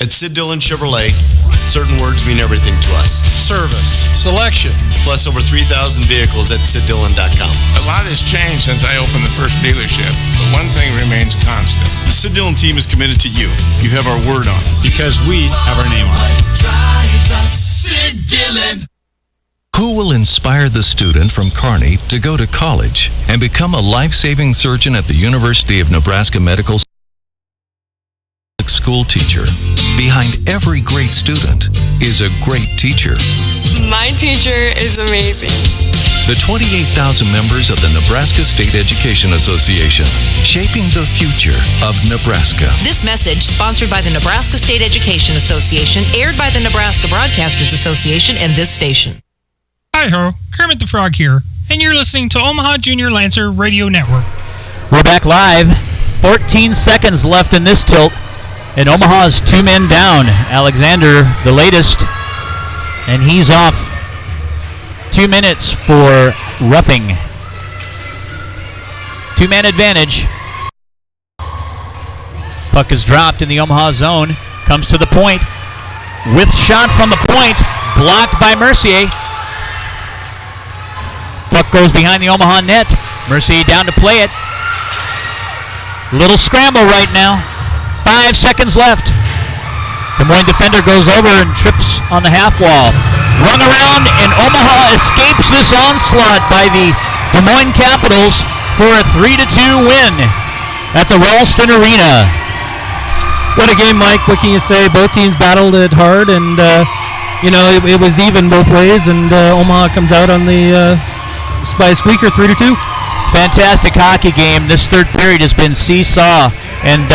At Sid Dillon Chevrolet, certain words mean everything to us. Service, selection, plus over 3,000 vehicles at SidDillon.com. A lot has changed since I opened the first dealership, but one thing remains constant. The Sid Dillon team is committed to you. You have our word on it. because we have our name on it. Sid Dillon. Who will inspire the student from Kearney to go to college and become a life-saving surgeon at the University of Nebraska Medical School teacher? Behind every great student is a great teacher. My teacher is amazing. The 28,000 members of the Nebraska State Education Association, shaping the future of Nebraska. This message, sponsored by the Nebraska State Education Association, aired by the Nebraska Broadcasters Association and this station. Hi-ho, Kermit the Frog here, and you're listening to Omaha Junior Lancer Radio Network. We're back live. 14 seconds left in this tilt. And Omaha's 2 men down. Alexander, the latest, and he's off. 2 minutes for roughing. 2-man advantage. Puck is dropped in the Omaha zone. Comes to the point. With shot from the point. Blocked by Mercier. Puck goes behind the Omaha net. Mercier down to play it. Little scramble right now. 5 seconds left. Des Moines defender goes over and trips on the half wall. Run around, and Omaha escapes this onslaught by the Des Moines Capitals for a 3-2 win at the Ralston Arena. What a game, Mike. What can you say? Both teams battled it hard, and it was even both ways, and Omaha comes out on the by a squeaker, 3-2. Fantastic hockey game. This third period has been seesaw and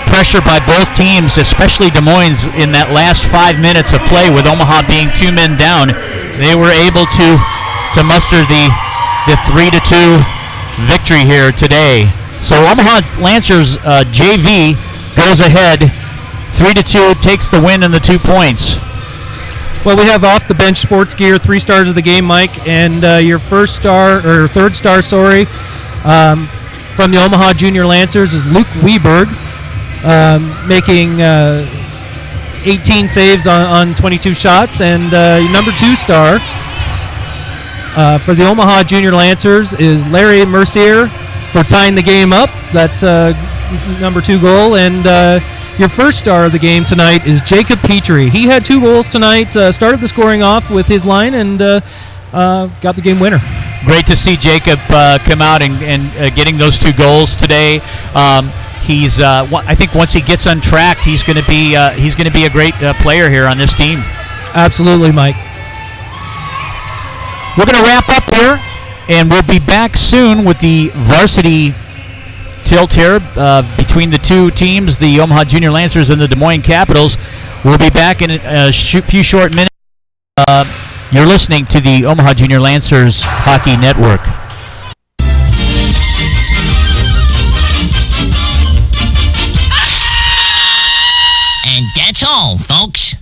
pressure by both teams, especially Des Moines in that last 5 minutes of play with Omaha being 2 men down. They were able to muster the 3-2 victory here today. So Omaha Lancers JV goes ahead 3-2, takes the win and the 2 points. Well, we have off the bench sports gear, 3 stars of the game, Mike, and your third star, from the Omaha Junior Lancers is Luke Weberg, making 18 saves on 22 shots, and number 2 star for the Omaha Junior Lancers is Larry Mercier for tying the game up. That's number 2 goal, and your first star of the game tonight is Jacob Petrie. He had 2 goals tonight, started the scoring off with his line, and got the game winner. Great to see Jacob come out and getting those 2 goals today. He's I think once he gets untracked, he's going to be a great player here on this team. Absolutely, Mike. We're going to wrap up here, and we'll be back soon with the varsity tilt here between the 2 teams, the Omaha Junior Lancers and the Des Moines Capitals. We'll be back in a few short minutes. You're listening to the Omaha Junior Lancers Hockey Network. And that's all, folks.